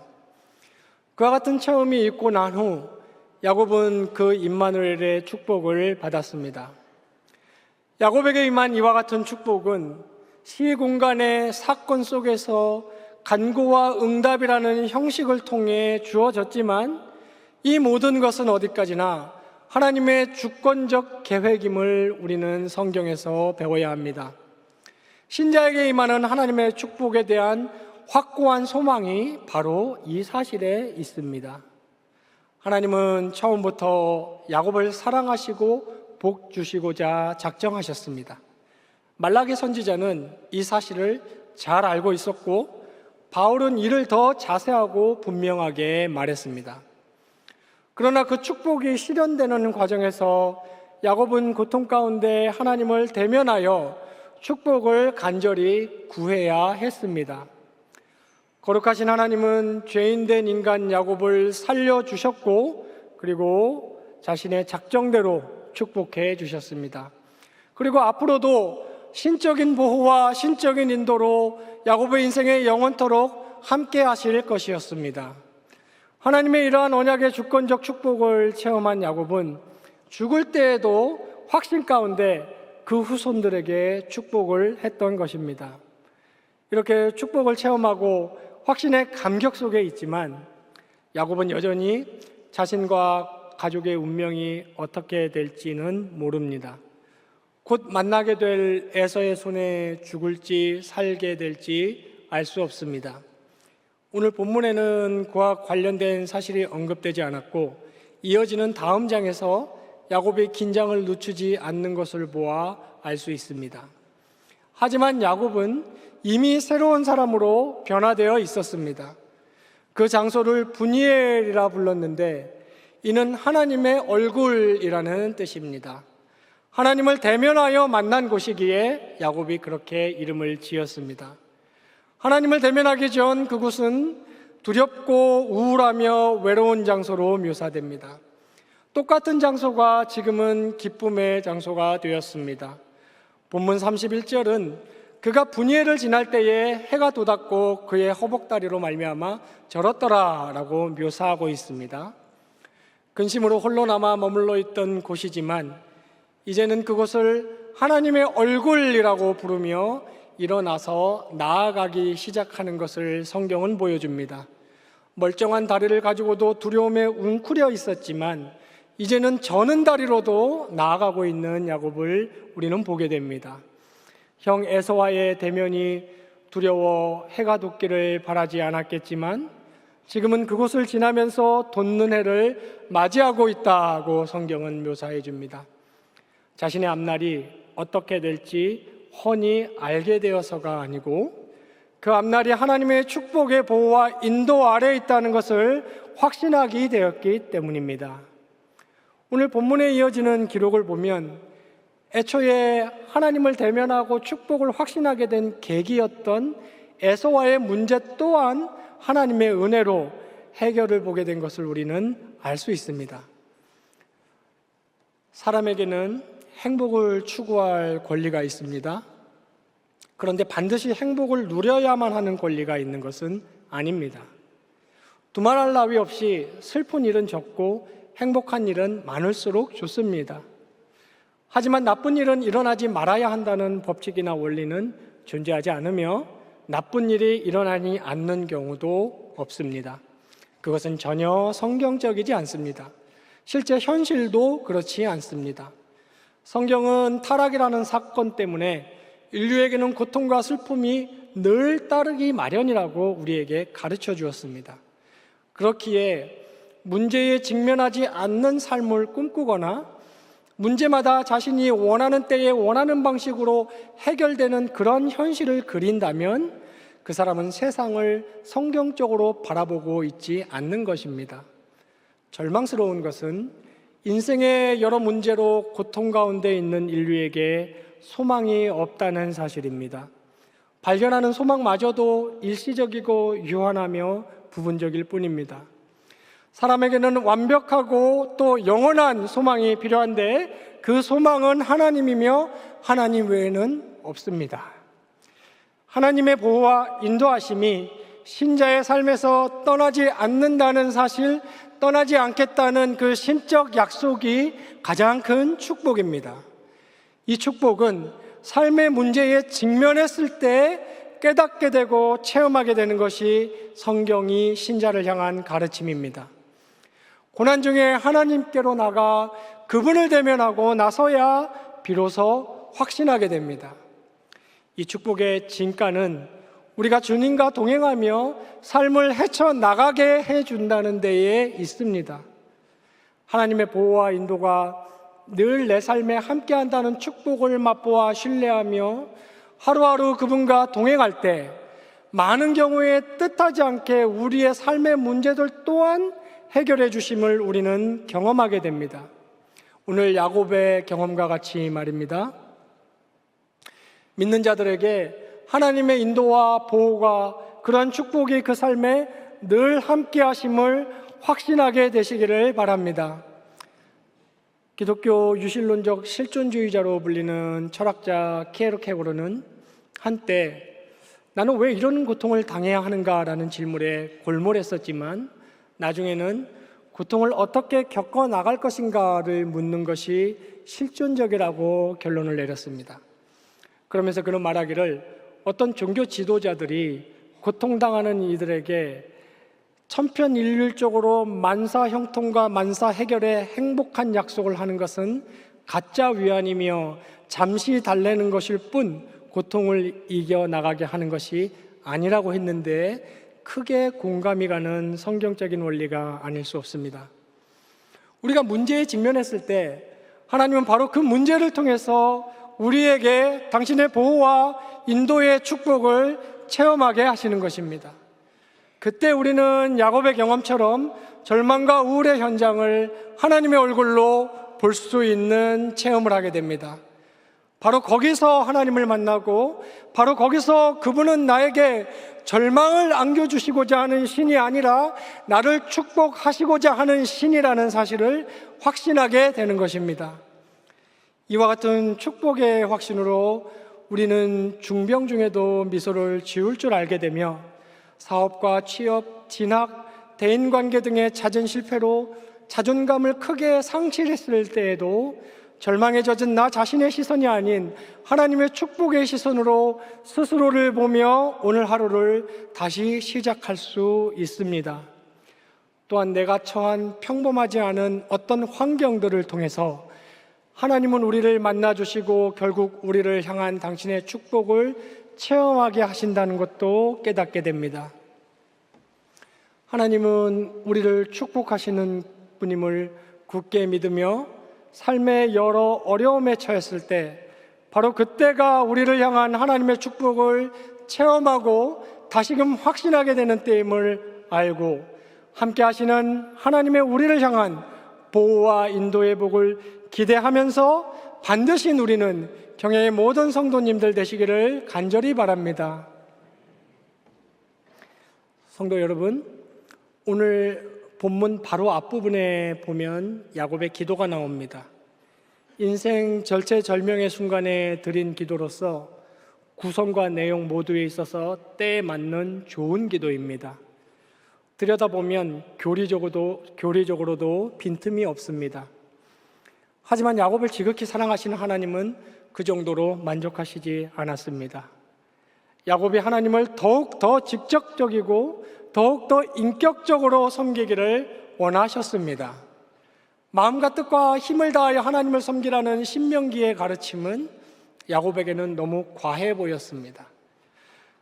그와 같은 체험이 있고 난 후 야곱은 그 임마누엘의 축복을 받았습니다. 야곱에게 임한 이와 같은 축복은 시공간의 사건 속에서 간구와 응답이라는 형식을 통해 주어졌지만, 이 모든 것은 어디까지나 하나님의 주권적 계획임을 우리는 성경에서 배워야 합니다. 신자에게 임하는 하나님의 축복에 대한 확고한 소망이 바로 이 사실에 있습니다. 하나님은 처음부터 야곱을 사랑하시고 복 주시고자 작정하셨습니다. 말라기 선지자는 이 사실을 잘 알고 있었고, 바울은 이를 더 자세하고 분명하게 말했습니다. 그러나 그 축복이 실현되는 과정에서 야곱은 고통 가운데 하나님을 대면하여 축복을 간절히 구해야 했습니다. 거룩하신 하나님은 죄인된 인간 야곱을 살려주셨고, 그리고 자신의 작정대로 축복해 주셨습니다. 그리고 앞으로도 신적인 보호와 신적인 인도로 야곱의 인생에 영원토록 함께 하실 것이었습니다. 하나님의 이러한 언약의 주권적 축복을 체험한 야곱은 죽을 때에도 확신 가운데 그 후손들에게 축복을 했던 것입니다. 이렇게 축복을 체험하고 확신의 감격 속에 있지만 야곱은 여전히 자신과 가족의 운명이 어떻게 될지는 모릅니다. 곧 만나게 될 에서의 손에 죽을지 살게 될지 알 수 없습니다. 오늘 본문에는 그와 관련된 사실이 언급되지 않았고, 이어지는 다음 장에서 야곱이 긴장을 늦추지 않는 것을 보아 알 수 있습니다. 하지만 야곱은 이미 새로운 사람으로 변화되어 있었습니다. 그 장소를 분이엘이라 불렀는데 이는 하나님의 얼굴이라는 뜻입니다. 하나님을 대면하여 만난 곳이기에 야곱이 그렇게 이름을 지었습니다. 하나님을 대면하기 전 그곳은 두렵고 우울하며 외로운 장소로 묘사됩니다. 똑같은 장소가 지금은 기쁨의 장소가 되었습니다. 본문 31절은 그가 분이엘을 지날 때에 해가 돋았고 그의 허벅다리로 말미암아 절었더라 라고 묘사하고 있습니다. 근심으로 홀로 남아 머물러 있던 곳이지만 이제는 그곳을 하나님의 얼굴이라고 부르며 일어나서 나아가기 시작하는 것을 성경은 보여줍니다. 멀쩡한 다리를 가지고도 두려움에 웅크려 있었지만 이제는 저는 다리로도 나아가고 있는 야곱을 우리는 보게 됩니다. 형 에서와의 대면이 두려워 해가 돋기를 바라지 않았겠지만 지금은 그곳을 지나면서 돋는 해를 맞이하고 있다고 성경은 묘사해 줍니다. 자신의 앞날이 어떻게 될지 훤히 알게 되어서가 아니고 그 앞날이 하나님의 축복의 보호와 인도 아래에 있다는 것을 확신하게 되었기 때문입니다. 오늘 본문에 이어지는 기록을 보면 애초에 하나님을 대면하고 축복을 확신하게 된 계기였던 에서와의 문제 또한 하나님의 은혜로 해결을 보게 된 것을 우리는 알 수 있습니다. 사람에게는 행복을 추구할 권리가 있습니다. 그런데 반드시 행복을 누려야만 하는 권리가 있는 것은 아닙니다. 두말할 나위 없이 슬픈 일은 적고 행복한 일은 많을수록 좋습니다. 하지만 나쁜 일은 일어나지 말아야 한다는 법칙이나 원리는 존재하지 않으며 나쁜 일이 일어나지 않는 경우도 없습니다. 그것은 전혀 성경적이지 않습니다. 실제 현실도 그렇지 않습니다. 성경은 타락이라는 사건 때문에 인류에게는 고통과 슬픔이 늘 따르기 마련이라고 우리에게 가르쳐 주었습니다. 그렇기에 문제에 직면하지 않는 삶을 꿈꾸거나 문제마다 자신이 원하는 때에 원하는 방식으로 해결되는 그런 현실을 그린다면 그 사람은 세상을 성경적으로 바라보고 있지 않는 것입니다. 절망스러운 것은 인생의 여러 문제로 고통 가운데 있는 인류에게 소망이 없다는 사실입니다. 발견하는 소망마저도 일시적이고 유한하며 부분적일 뿐입니다. 사람에게는 완벽하고 또 영원한 소망이 필요한데 그 소망은 하나님이며 하나님 외에는 없습니다. 하나님의 보호와 인도하심이 신자의 삶에서 떠나지 않는다는 사실, 떠나지 않겠다는 그 신적 약속이 가장 큰 축복입니다. 이 축복은 삶의 문제에 직면했을 때 깨닫게 되고 체험하게 되는 것이 성경이 신자를 향한 가르침입니다. 고난 중에 하나님께로 나가 그분을 대면하고 나서야 비로소 확신하게 됩니다. 이 축복의 진가는 우리가 주님과 동행하며 삶을 헤쳐나가게 해준다는 데에 있습니다. 하나님의 보호와 인도가 늘 내 삶에 함께한다는 축복을 맛보아 신뢰하며 하루하루 그분과 동행할 때 많은 경우에 뜻하지 않게 우리의 삶의 문제들 또한 해결해 주심을 우리는 경험하게 됩니다. 오늘 야곱의 경험과 같이 말입니다. 믿는 자들에게 하나님의 인도와 보호가 그러한 축복이 그 삶에 늘 함께 하심을 확신하게 되시기를 바랍니다. 기독교 유실론적 실존주의자로 불리는 철학자 키에르케고르는 한때 나는 왜 이런 고통을 당해야 하는가라는 질문에 골몰했었지만 나중에는 고통을 어떻게 겪어나갈 것인가를 묻는 것이 실존적이라고 결론을 내렸습니다. 그러면서 그는 말하기를 어떤 종교 지도자들이 고통당하는 이들에게 천편일률적으로 만사 형통과 만사 해결의 행복한 약속을 하는 것은 가짜 위안이며 잠시 달래는 것일 뿐 고통을 이겨나가게 하는 것이 아니라고 했는데 크게 공감이 가는 성경적인 원리가 아닐 수 없습니다. 우리가 문제에 직면했을 때 하나님은 바로 그 문제를 통해서 우리에게 당신의 보호와 인도의 축복을 체험하게 하시는 것입니다. 그때 우리는 야곱의 경험처럼 절망과 우울의 현장을 하나님의 얼굴로 볼 수 있는 체험을 하게 됩니다. 바로 거기서 하나님을 만나고 바로 거기서 그분은 나에게 절망을 안겨주시고자 하는 신이 아니라 나를 축복하시고자 하는 신이라는 사실을 확신하게 되는 것입니다. 이와 같은 축복의 확신으로 우리는 중병 중에도 미소를 지을 줄 알게 되며 사업과 취업, 진학, 대인관계 등의 잦은 실패로 자존감을 크게 상실했을 때에도 절망에 젖은 나 자신의 시선이 아닌 하나님의 축복의 시선으로 스스로를 보며 오늘 하루를 다시 시작할 수 있습니다. 또한 내가 처한 평범하지 않은 어떤 환경들을 통해서 하나님은 우리를 만나주시고 결국 우리를 향한 당신의 축복을 체험하게 하신다는 것도 깨닫게 됩니다. 하나님은 우리를 축복하시는 분임을 굳게 믿으며 삶의 여러 어려움에 처했을 때 바로 그때가 우리를 향한 하나님의 축복을 체험하고 다시금 확신하게 되는 때임을 알고 함께 하시는 하나님의 우리를 향한 보호와 인도의 복을 기대하면서 반드시 누리는 경애의 모든 성도님들 되시기를 간절히 바랍니다. 성도 여러분, 오늘 본문 바로 앞부분에 보면 야곱의 기도가 나옵니다. 인생 절체절명의 순간에 드린 기도로서 구성과 내용 모두에 있어서 때에 맞는 좋은 기도입니다. 들여다보면 교리적으로도 빈틈이 없습니다. 하지만 야곱을 지극히 사랑하시는 하나님은 그 정도로 만족하시지 않았습니다. 야곱이 하나님을 더욱 더 직접적이고 더욱 더 인격적으로 섬기기를 원하셨습니다. 마음과 뜻과 힘을 다하여 하나님을 섬기라는 신명기의 가르침은 야곱에게는 너무 과해 보였습니다.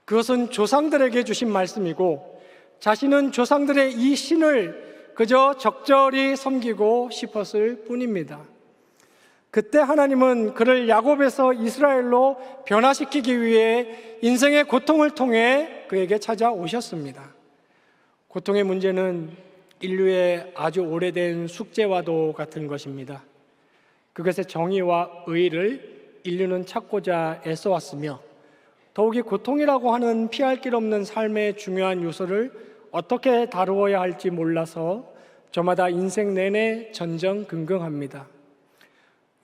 그것은 조상들에게 주신 말씀이고 자신은 조상들의 이 신을 그저 적절히 섬기고 싶었을 뿐입니다. 그때 하나님은 그를 야곱에서 이스라엘로 변화시키기 위해 인생의 고통을 통해 그에게 찾아오셨습니다. 고통의 문제는 인류의 아주 오래된 숙제와도 같은 것입니다. 그것의 정의와 의의를 인류는 찾고자 애써왔으며 더욱이 고통이라고 하는 피할 길 없는 삶의 중요한 요소를 어떻게 다루어야 할지 몰라서 저마다 인생 내내 전전긍긍합니다.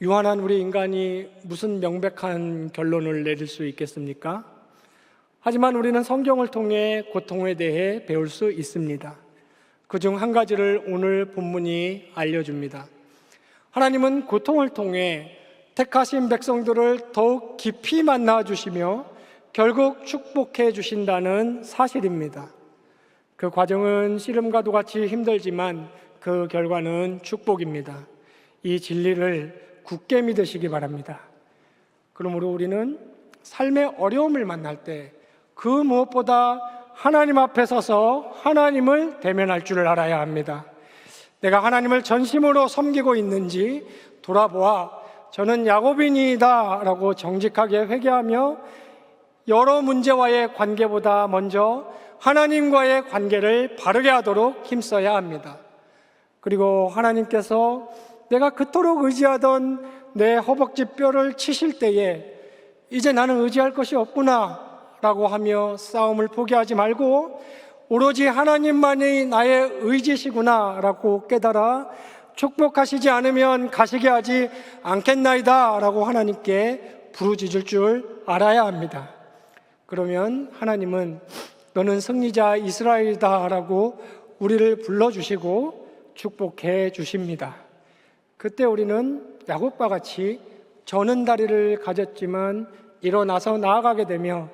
유한한 우리 인간이 무슨 명백한 결론을 내릴 수 있겠습니까? 하지만 우리는 성경을 통해 고통에 대해 배울 수 있습니다. 그중 한 가지를 오늘 본문이 알려줍니다. 하나님은 고통을 통해 택하신 백성들을 더욱 깊이 만나주시며 결국 축복해 주신다는 사실입니다. 그 과정은 씨름과도 같이 힘들지만 그 결과는 축복입니다. 이 진리를 굳게 믿으시기 바랍니다. 그러므로 우리는 삶의 어려움을 만날 때 그 무엇보다 하나님 앞에 서서 하나님을 대면할 줄을 알아야 합니다. 내가 하나님을 전심으로 섬기고 있는지 돌아보아 저는 야곱인이다 라고 정직하게 회개하며 여러 문제와의 관계보다 먼저 하나님과의 관계를 바르게 하도록 힘써야 합니다. 그리고 하나님께서 내가 그토록 의지하던 내 허벅지 뼈를 치실 때에 이제 나는 의지할 것이 없구나 라고 하며 싸움을 포기하지 말고 오로지 하나님만이 나의 의지시구나 라고 깨달아 축복하시지 않으면 가시게 하지 않겠나이다 라고 하나님께 부르짖을 줄 알아야 합니다. 그러면 하나님은 너는 승리자 이스라엘이다 라고 우리를 불러주시고 축복해 주십니다. 그때 우리는 야곱과 같이 저는 다리를 가졌지만 일어나서 나아가게 되며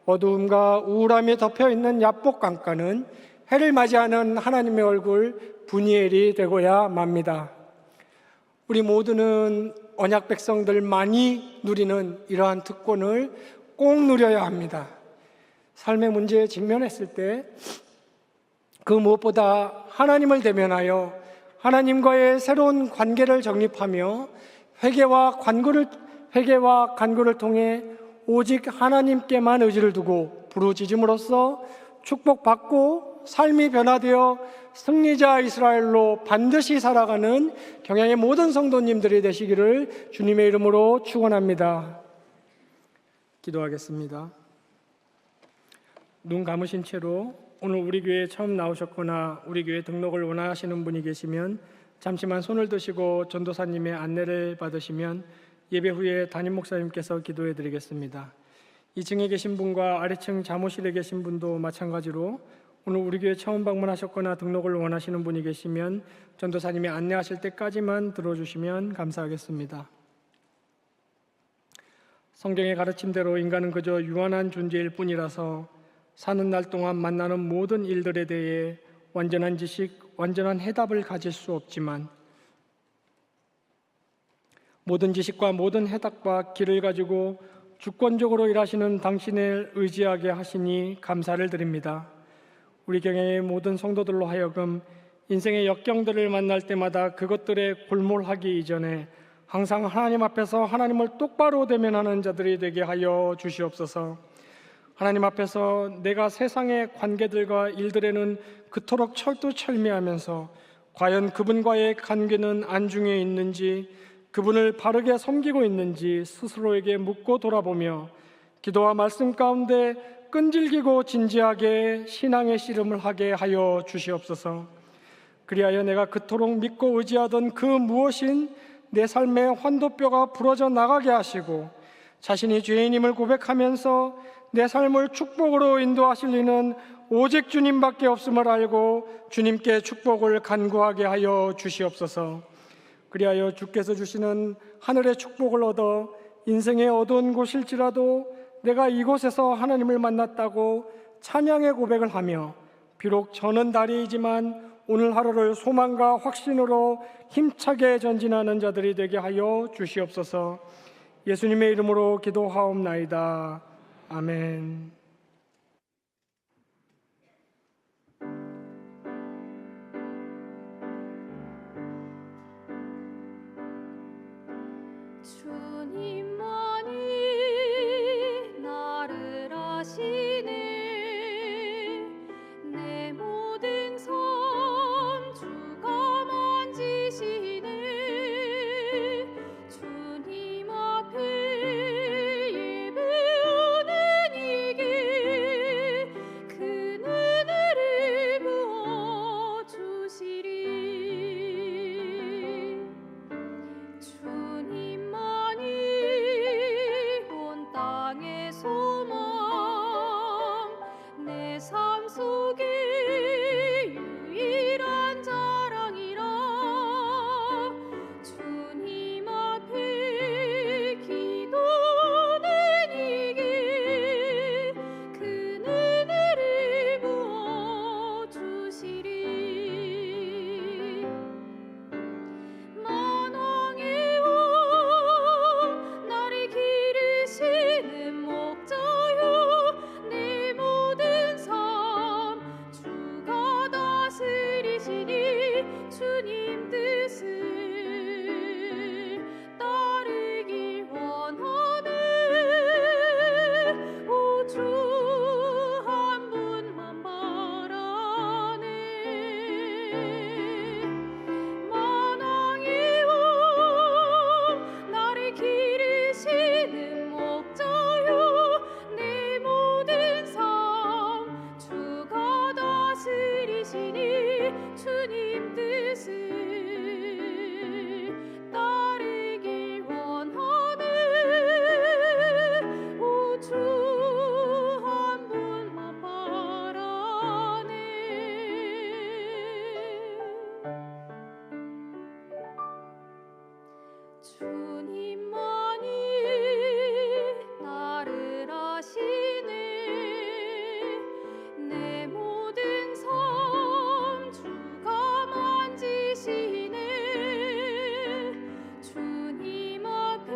어두움과 우울함이 덮여있는 야복 강가는 해를 맞이하는 하나님의 얼굴 분이엘이 되고야 맙니다. 우리 모두는 언약 백성들만이 누리는 이러한 특권을 꼭 누려야 합니다. 삶의 문제에 직면했을 때 그 무엇보다 하나님을 대면하여 하나님과의 새로운 관계를 정립하며 회개와 간구를 통해 오직 하나님께만 의지를 두고 부르짖음으로써 축복받고 삶이 변화되어 승리자 이스라엘로 반드시 살아가는 경양의 모든 성도님들이 되시기를 주님의 이름으로 축원합니다. 기도하겠습니다. 눈 감으신 채로 오늘 우리 교회에 처음 나오셨거나 우리 교회 등록을 원하시는 분이 계시면 잠시만 손을 드시고 전도사님의 안내를 받으시면 예배 후에 담임 목사님께서 기도해 드리겠습니다. 2층에 계신 분과 아래층 자모실에 계신 분도 마찬가지로 오늘 우리 교회 처음 방문하셨거나 등록을 원하시는 분이 계시면 전도사님이 안내하실 때까지만 들어주시면 감사하겠습니다. 성경의 가르침대로 인간은 그저 유한한 존재일 뿐이라서 사는 날 동안 만나는 모든 일들에 대해 완전한 지식, 완전한 해답을 가질 수 없지만 모든 지식과 모든 해답과 길을 가지고 주권적으로 일하시는 당신을 의지하게 하시니 감사를 드립니다. 우리 경향의 모든 성도들로 하여금 인생의 역경들을 만날 때마다 그것들에 골몰하기 이전에 항상 하나님 앞에서 하나님을 똑바로 대면하는 자들이 되게 하여 주시옵소서. 하나님 앞에서 내가 세상의 관계들과 일들에는 그토록 철두철미하면서 과연 그분과의 관계는 안중에 있는지, 그분을 바르게 섬기고 있는지 스스로에게 묻고 돌아보며 기도와 말씀 가운데 끈질기고 진지하게 신앙의 씨름을 하게 하여 주시옵소서. 그리하여 내가 그토록 믿고 의지하던 그 무엇인 내 삶의 환도뼈가 부러져 나가게 하시고 자신이 죄인임을 고백하면서 내 삶을 축복으로 인도하실 이는 오직 주님밖에 없음을 알고 주님께 축복을 간구하게 하여 주시옵소서. 그리하여 주께서 주시는 하늘의 축복을 얻어 인생의 어두운 곳일지라도 내가 이곳에서 하나님을 만났다고 찬양의 고백을 하며 비록 저는 다리이지만 오늘 하루를 소망과 확신으로 힘차게 전진하는 자들이 되게 하여 주시옵소서. 예수님의 이름으로 기도하옵나이다. 아멘. 주님만이 나를 아시네. 내 모든 삶 주가 만지시네. 주님 앞에 예배하는 이게 큰 은혜를 부어 주시리. 주님만이 온 땅의 소망, 내 삶 속에 유일한 자랑이라. 주님 앞에 기도는 이게 큰 은혜를 부어 주시리. 만왕의 왕 나를 기르시는 목자요. 내 모든 삶 주가 다스리시니 주님 뜻을 따르길 원하네. 오주 한 분만 바라네. 만왕의 왕 나를 기르시는 목자요. 내 모든 삶 주가 다스리시니 주님 뜻을 따르길 원하네. 오주 한 분만 바라네. 주님만이 나를 아시네. 내 모든 삶 주가 만지시네. 주님 앞에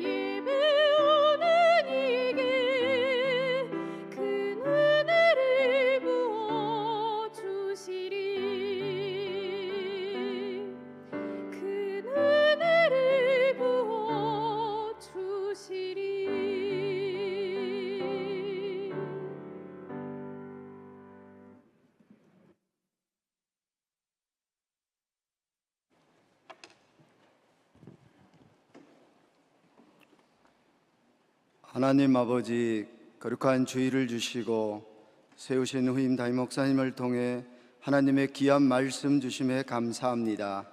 예배하는 이게 큰 은혜를 부어 주시리. 큰 은혜를 부어 주시리. 하나님 아버지, 거룩한 주의를 주시고 세우신 후임 담임 목사님을 통해 하나님의 귀한 말씀 주심에 감사합니다.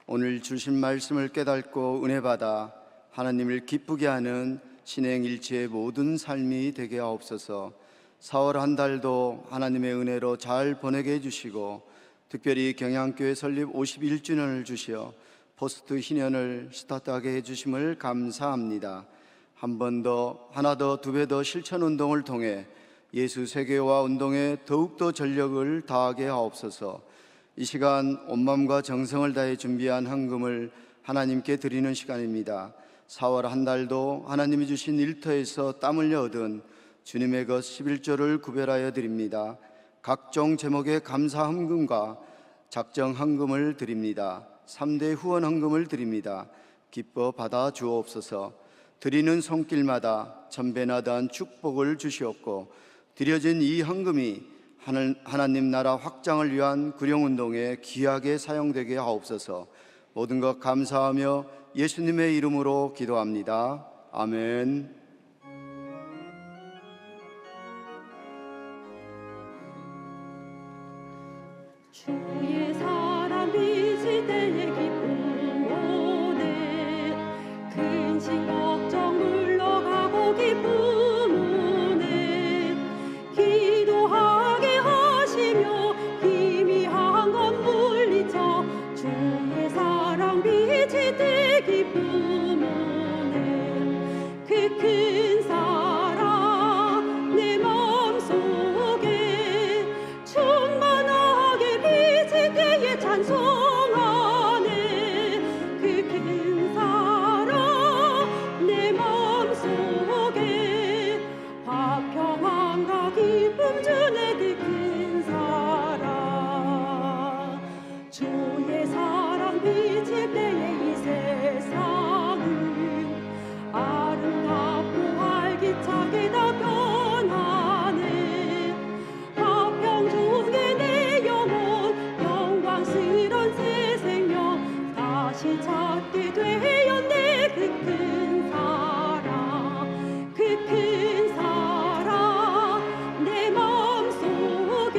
오늘 주신 말씀을 깨닫고 은혜 받아 하나님을 기쁘게 하는 신행일체의 모든 삶이 되게 하옵소서. 4월 한 달도 하나님의 은혜로 잘 보내게 해주시고 특별히 경양교회 설립 51주년을 주시어 포스트 희년을 스타트하게 해주심을 감사합니다. 한 번 더, 하나 더, 두 배 더 실천운동을 통해 예수 세계화 운동에 더욱더 전력을 다하게 하옵소서. 이 시간 온 마음과 정성을 다해 준비한 헌금을 하나님께 드리는 시간입니다. 4월 한 달도 하나님이 주신 일터에서 땀 흘려 얻은 주님의 것 11조를 구별하여 드립니다. 각종 제목의 감사 헌금과 작정 헌금을 드립니다. 3대 후원 헌금을 드립니다. 기뻐 받아 주옵소서. 드리는 손길마다 천배나 더한 축복을 주시옵고 드려진 이 헌금이 하나님 나라 확장을 위한 구령운동에 귀하게 사용되게 하옵소서. 모든 것 감사하며 예수님의 이름으로 기도합니다. 아멘. 주의 사랑 비칠 때의 기쁨 오네 근심 걱정 물러가고 기쁨 오네 기도하게 하시며 희미한 것 물리쳐 주의 사랑 비칠 때 기쁨 오네 그 큰 사랑 내 마음속에 충만하게 비칠 때에 찬송하네 그 큰 사랑 내 마음속에 화평함과 기쁨 주네 그 큰 사랑 주의 사랑 비칠 때에 이 세상은 아름답고 활기차게 다 변하네 화평 중에 내 영혼 영광스런 새 생명 다시 찾게 되었네 그 큰 사랑 그 큰 사랑 내 마음속에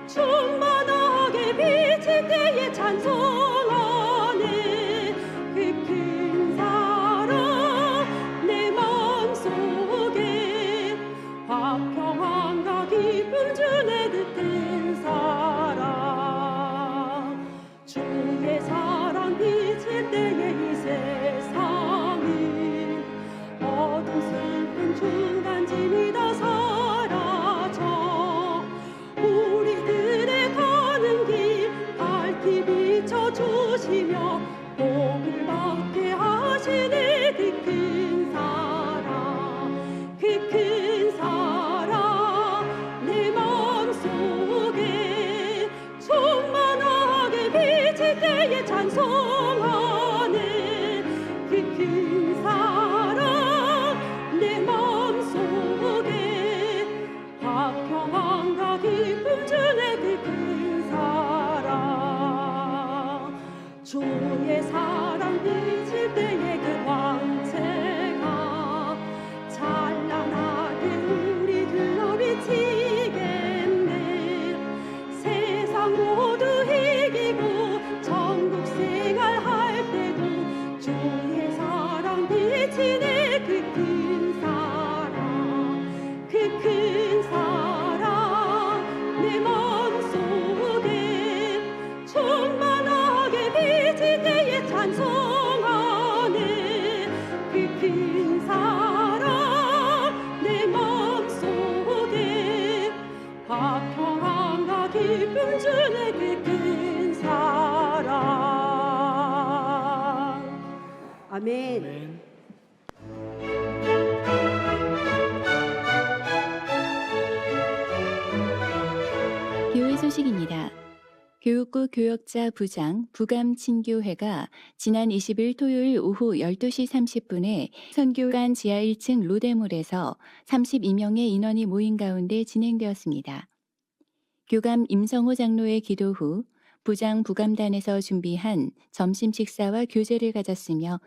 충만하게 비칠 때에 찬송하네 그 큰 사랑 내 마음속에 화평함과 기쁨 주네 그 큰 사랑 주의 사랑 비칠 때에 이 세상은 어둠 슬픈 중간짐이 다 사라져 우리들의 가는 길 밝히 비춰주시며 복을 받게 하시네 그 큰 사랑 그 큰 사랑 내 마음속에 충만하게 비칠 때에 찬송하네 그 큰 사랑 내 마음속에 화평함과 기쁨 주네 그 큰 사랑 주의 사랑 비칠 때에 그 광채가 찬란하게 우리 들러 비치겠네 세상 모두 이기고 천국 생활할 때도 주의 사랑 비치네 그 큰 사랑 그 큰 사랑 내 마음속에 충만하게 비칠 때에 찬송하네 그 큰 사랑 내 마음속에 화평함과 기쁨 주네 그 큰 사랑 아멘. 아멘. 교회 소식입니다. 교육부 교역자 부장 부감친교회가 지난 20일 토요일 오후 12시 30분에 선교관 지하 1층 로데몰에서 32명의 인원이 모인 가운데 진행되었습니다. 교감 임성호 장로의 기도 후 부장 부감단에서 준비한 점심 식사와 교제를 가졌으며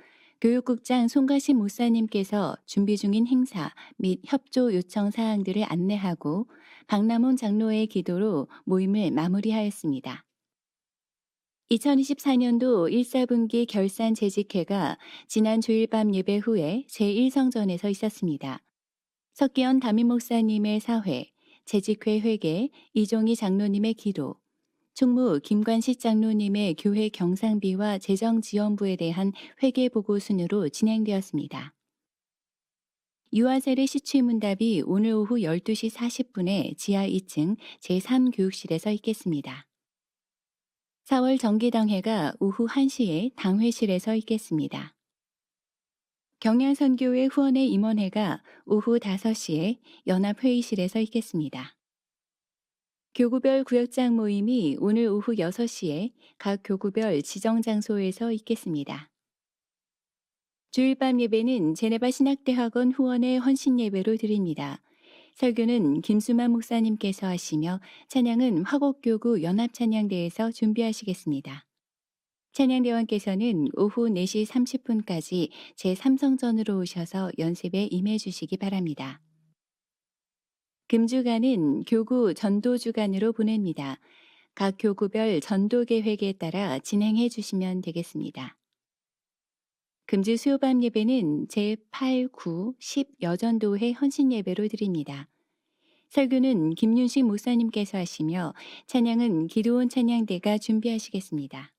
교육국장 송가심 목사님께서 준비 중인 행사 및 협조 요청 사항들을 안내하고 박남훈 장로의 기도로 모임을 마무리하였습니다. 2024년도 1사분기 결산 재직회가 지난 주일 밤 예배 후에 제1성전에서 있었습니다. 석기현 담임 목사님의 사회, 재직회 회계, 이종희 장로님의 기도, 총무 김관식 장로님의 교회 경상비와 재정지원부에 대한 회계보고 순으로 진행되었습니다. 유아세례 시취문답이 오늘 오후 12시 40분에 지하 2층 제3교육실에서 있겠습니다. 4월 정기당회가 오후 1시에 당회실에서 있겠습니다. 경양선교회 후원회 임원회가 오후 5시에 연합회의실에서 있겠습니다. 교구별 구역장 모임이 오늘 오후 6시에 각 교구별 지정장소에서 있겠습니다. 주일 밤 예배는 제네바 신학대학원 후원의 헌신예배로 드립니다. 설교는 김수만 목사님께서 하시며 찬양은 화곡교구 연합찬양대에서 준비하시겠습니다. 찬양대원께서는 오후 4시 30분까지 제3성전으로 오셔서 연습에 임해 주시기 바랍니다. 금주간은 교구 전도주간으로 보냅니다. 각 교구별 전도 계획에 따라 진행해 주시면 되겠습니다. 금주 수요밤 예배는 제8, 9, 10 여전도회 헌신 예배로 드립니다. 설교는 김윤식 목사님께서 하시며 찬양은 기도원 찬양대가 준비하시겠습니다.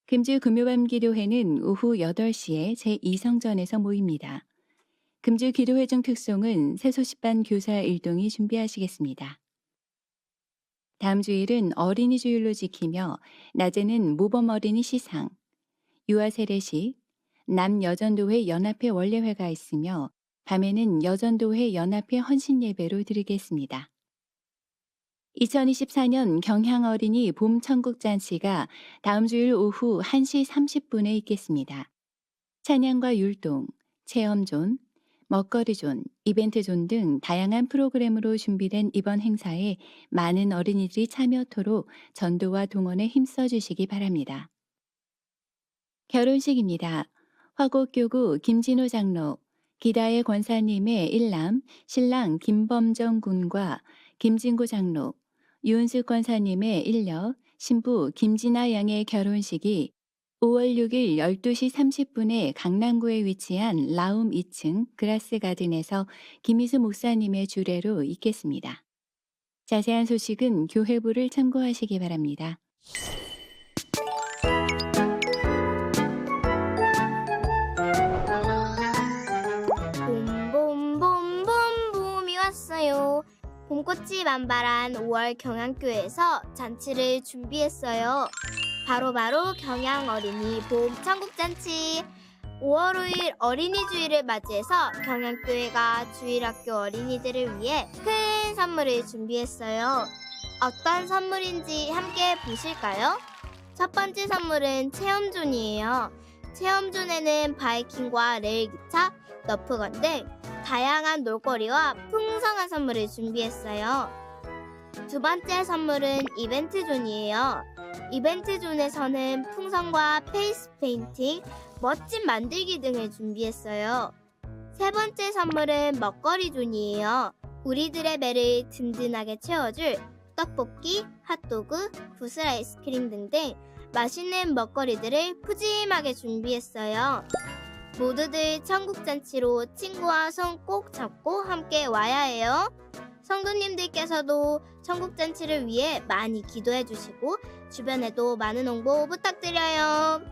금주 금요밤 기도회는 오후 8시에 제2성전에서 모입니다. 금주 기도회 중 특송은 새소식반 교사 일동이 준비하시겠습니다. 다음 주일은 어린이 주일로 지키며 낮에는 모범 어린이 시상, 유아 세례식, 남여전도회 연합회 원례회가 있으며 밤에는 여전도회 연합회 헌신 예배로 드리겠습니다. 2024년 경향 어린이 봄 천국 잔치가 다음 주일 오후 1시 30분에 있겠습니다. 찬양과 율동, 체험존, 먹거리존, 이벤트존 등 다양한 프로그램으로 준비된 이번 행사에 많은 어린이들이 참여토록 전도와 동원에 힘써 주시기 바랍니다. 결혼식입니다. 화곡교구 김진호 장로, 기다의 권사님의 일남 신랑 김범정 군과 김진구 장로, 유은숙 권사님의 일녀 신부 김진아 양의 결혼식이 5월 6일 12시 30분에 강남구에 위치한 라움 2층 그라스 가든에서 김희수 목사님의 주례로 있겠습니다. 자세한 소식은 교회부를 참고하시기 바랍니다. 봄이 왔어요. 봄꽃이 만발한 5월 경양교회에서 잔치를 준비했어요. 바로 경양 어린이 봄 천국잔치. 5월 5일 어린이 주일을 맞이해서 경양교회가 주일학교 어린이들을 위해 큰 선물을 준비했어요. 어떤 선물인지 함께 보실까요? 첫 번째 선물은 체험존이에요. 체험존에는 바이킹과 레일기차, 너프건 등 다양한 놀거리와 풍성한 선물을 준비했어요. 두 번째 선물은 이벤트존이에요. 이벤트존에서는 풍선과 페이스 페인팅, 멋진 만들기 등을 준비했어요. 세 번째 선물은 먹거리존이에요. 우리들의 배를 든든하게 채워줄 떡볶이, 핫도그, 구슬 아이스크림 등등 맛있는 먹거리들을 푸짐하게 준비했어요. 모두들 천국잔치로 친구와 손 꼭 잡고 함께 와야 해요. 성도님들께서도 천국잔치를 위해 많이 기도해 주시고 주변에도 많은 홍보 부탁드려요.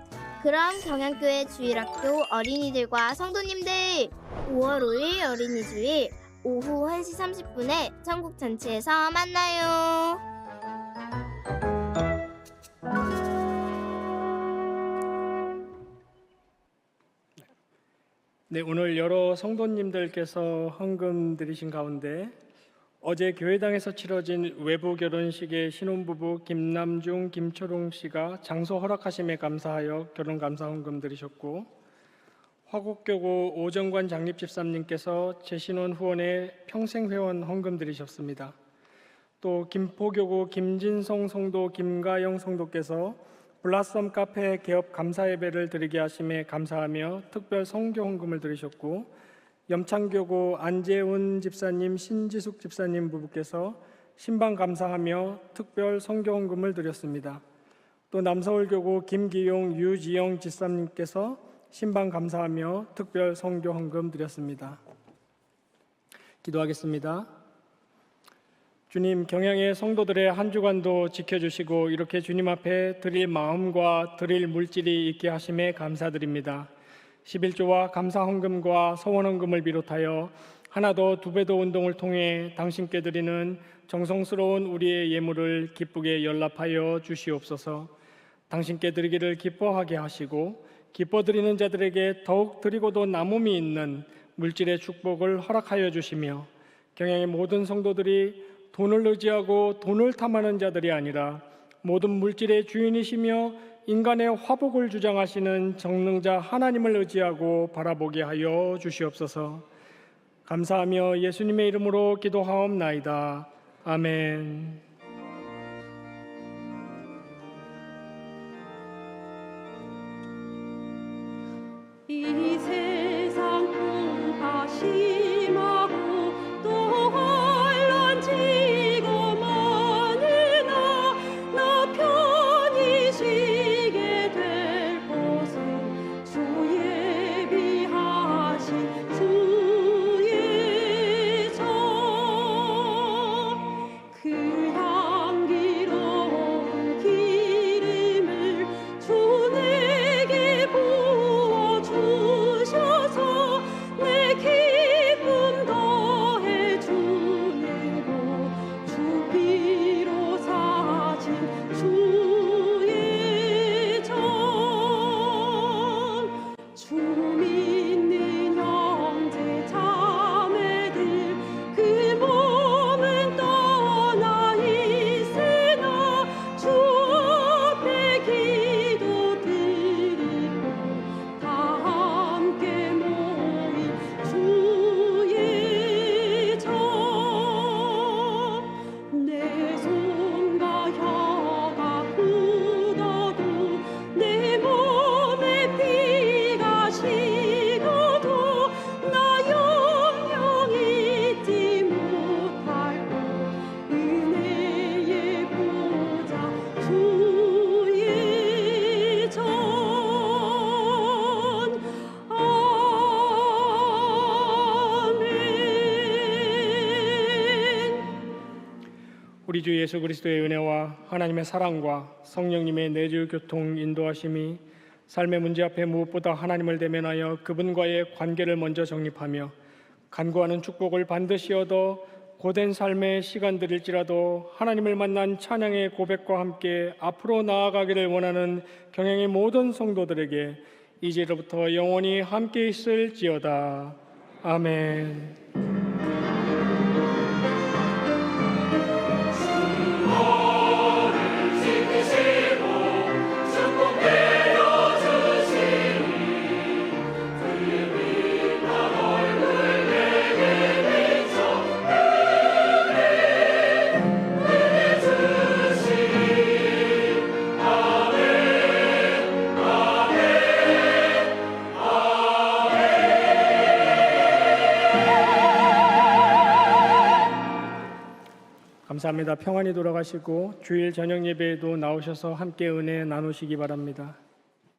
그럼 경양교회 주일학교 어린이들과 성도님들 5월 5일 어린이 주일 오후 1시 30분에 천국잔치에서 만나요. 네, 오늘 여러 성도님들께서 헌금 드리신 가운데 어제 교회당에서 치러진 외부 결혼식의 신혼부부 김남중, 김초롱 씨가 장소 허락하심에 감사하여 결혼 감사 헌금 드리셨고, 화곡교구 오정관 장립집사님께서 재신혼 후원에 평생 회원 헌금 드리셨습니다. 또 김포교구 김진성 성도, 김가영 성도께서 블라썸 카페 개업 감사 예배를 드리게 하심에 감사하며 특별 성교 헌금을 드리셨고, 염창교구 안재훈 집사님, 신지숙 집사님 부부께서 신방 감사하며 특별 성교 헌금을 드렸습니다. 또 남서울교구 김기용, 유지영 집사님께서 신방 감사하며 특별 성교 헌금 드렸습니다. 기도하겠습니다. 주님, 경양의 성도들의 한 주간도 지켜주시고 이렇게 주님 앞에 드릴 마음과 드릴 물질이 있게 하심에 감사드립니다. 11조와 감사 헌금과 서원 헌금을 비롯하여 하나도 두배도 운동을 통해 당신께 드리는 정성스러운 우리의 예물을 기쁘게 연락하여 주시옵소서. 당신께 드리기를 기뻐하게 하시고 기뻐 드리는 자들에게 더욱 드리고도 남음이 있는 물질의 축복을 허락하여 주시며, 경양의 모든 성도들이 돈을 의지하고 돈을 탐하는 자들이 아니라 모든 물질의 주인이시며 인간의 화복을 주장하시는 정능자 하나님을 의지하고 바라보게 하여 주시옵소서. 감사하며 예수님의 이름으로 기도하옵나이다. 아멘. 이 세상 풍파 심하고 또 혼란지고 많으나 주 예수 그리스도의 은혜와 하나님의 사랑과 성령님의 내주 교통 인도하심이 삶의 문제 앞에 무엇보다 하나님을 대면하여 그분과의 관계를 먼저 정립하며 간구하는 축복을 반드시 얻어 고된 삶의 시간들일지라도 하나님을 만난 찬양의 고백과 함께 앞으로 나아가기를 원하는 경영의 모든 성도들에게 이제로부터 영원히 함께 있을지어다. 아멘. 감사합니다. 평안히 돌아가시고 주일 저녁 예배에도 나오셔서 함께 은혜 나누시기 바랍니다.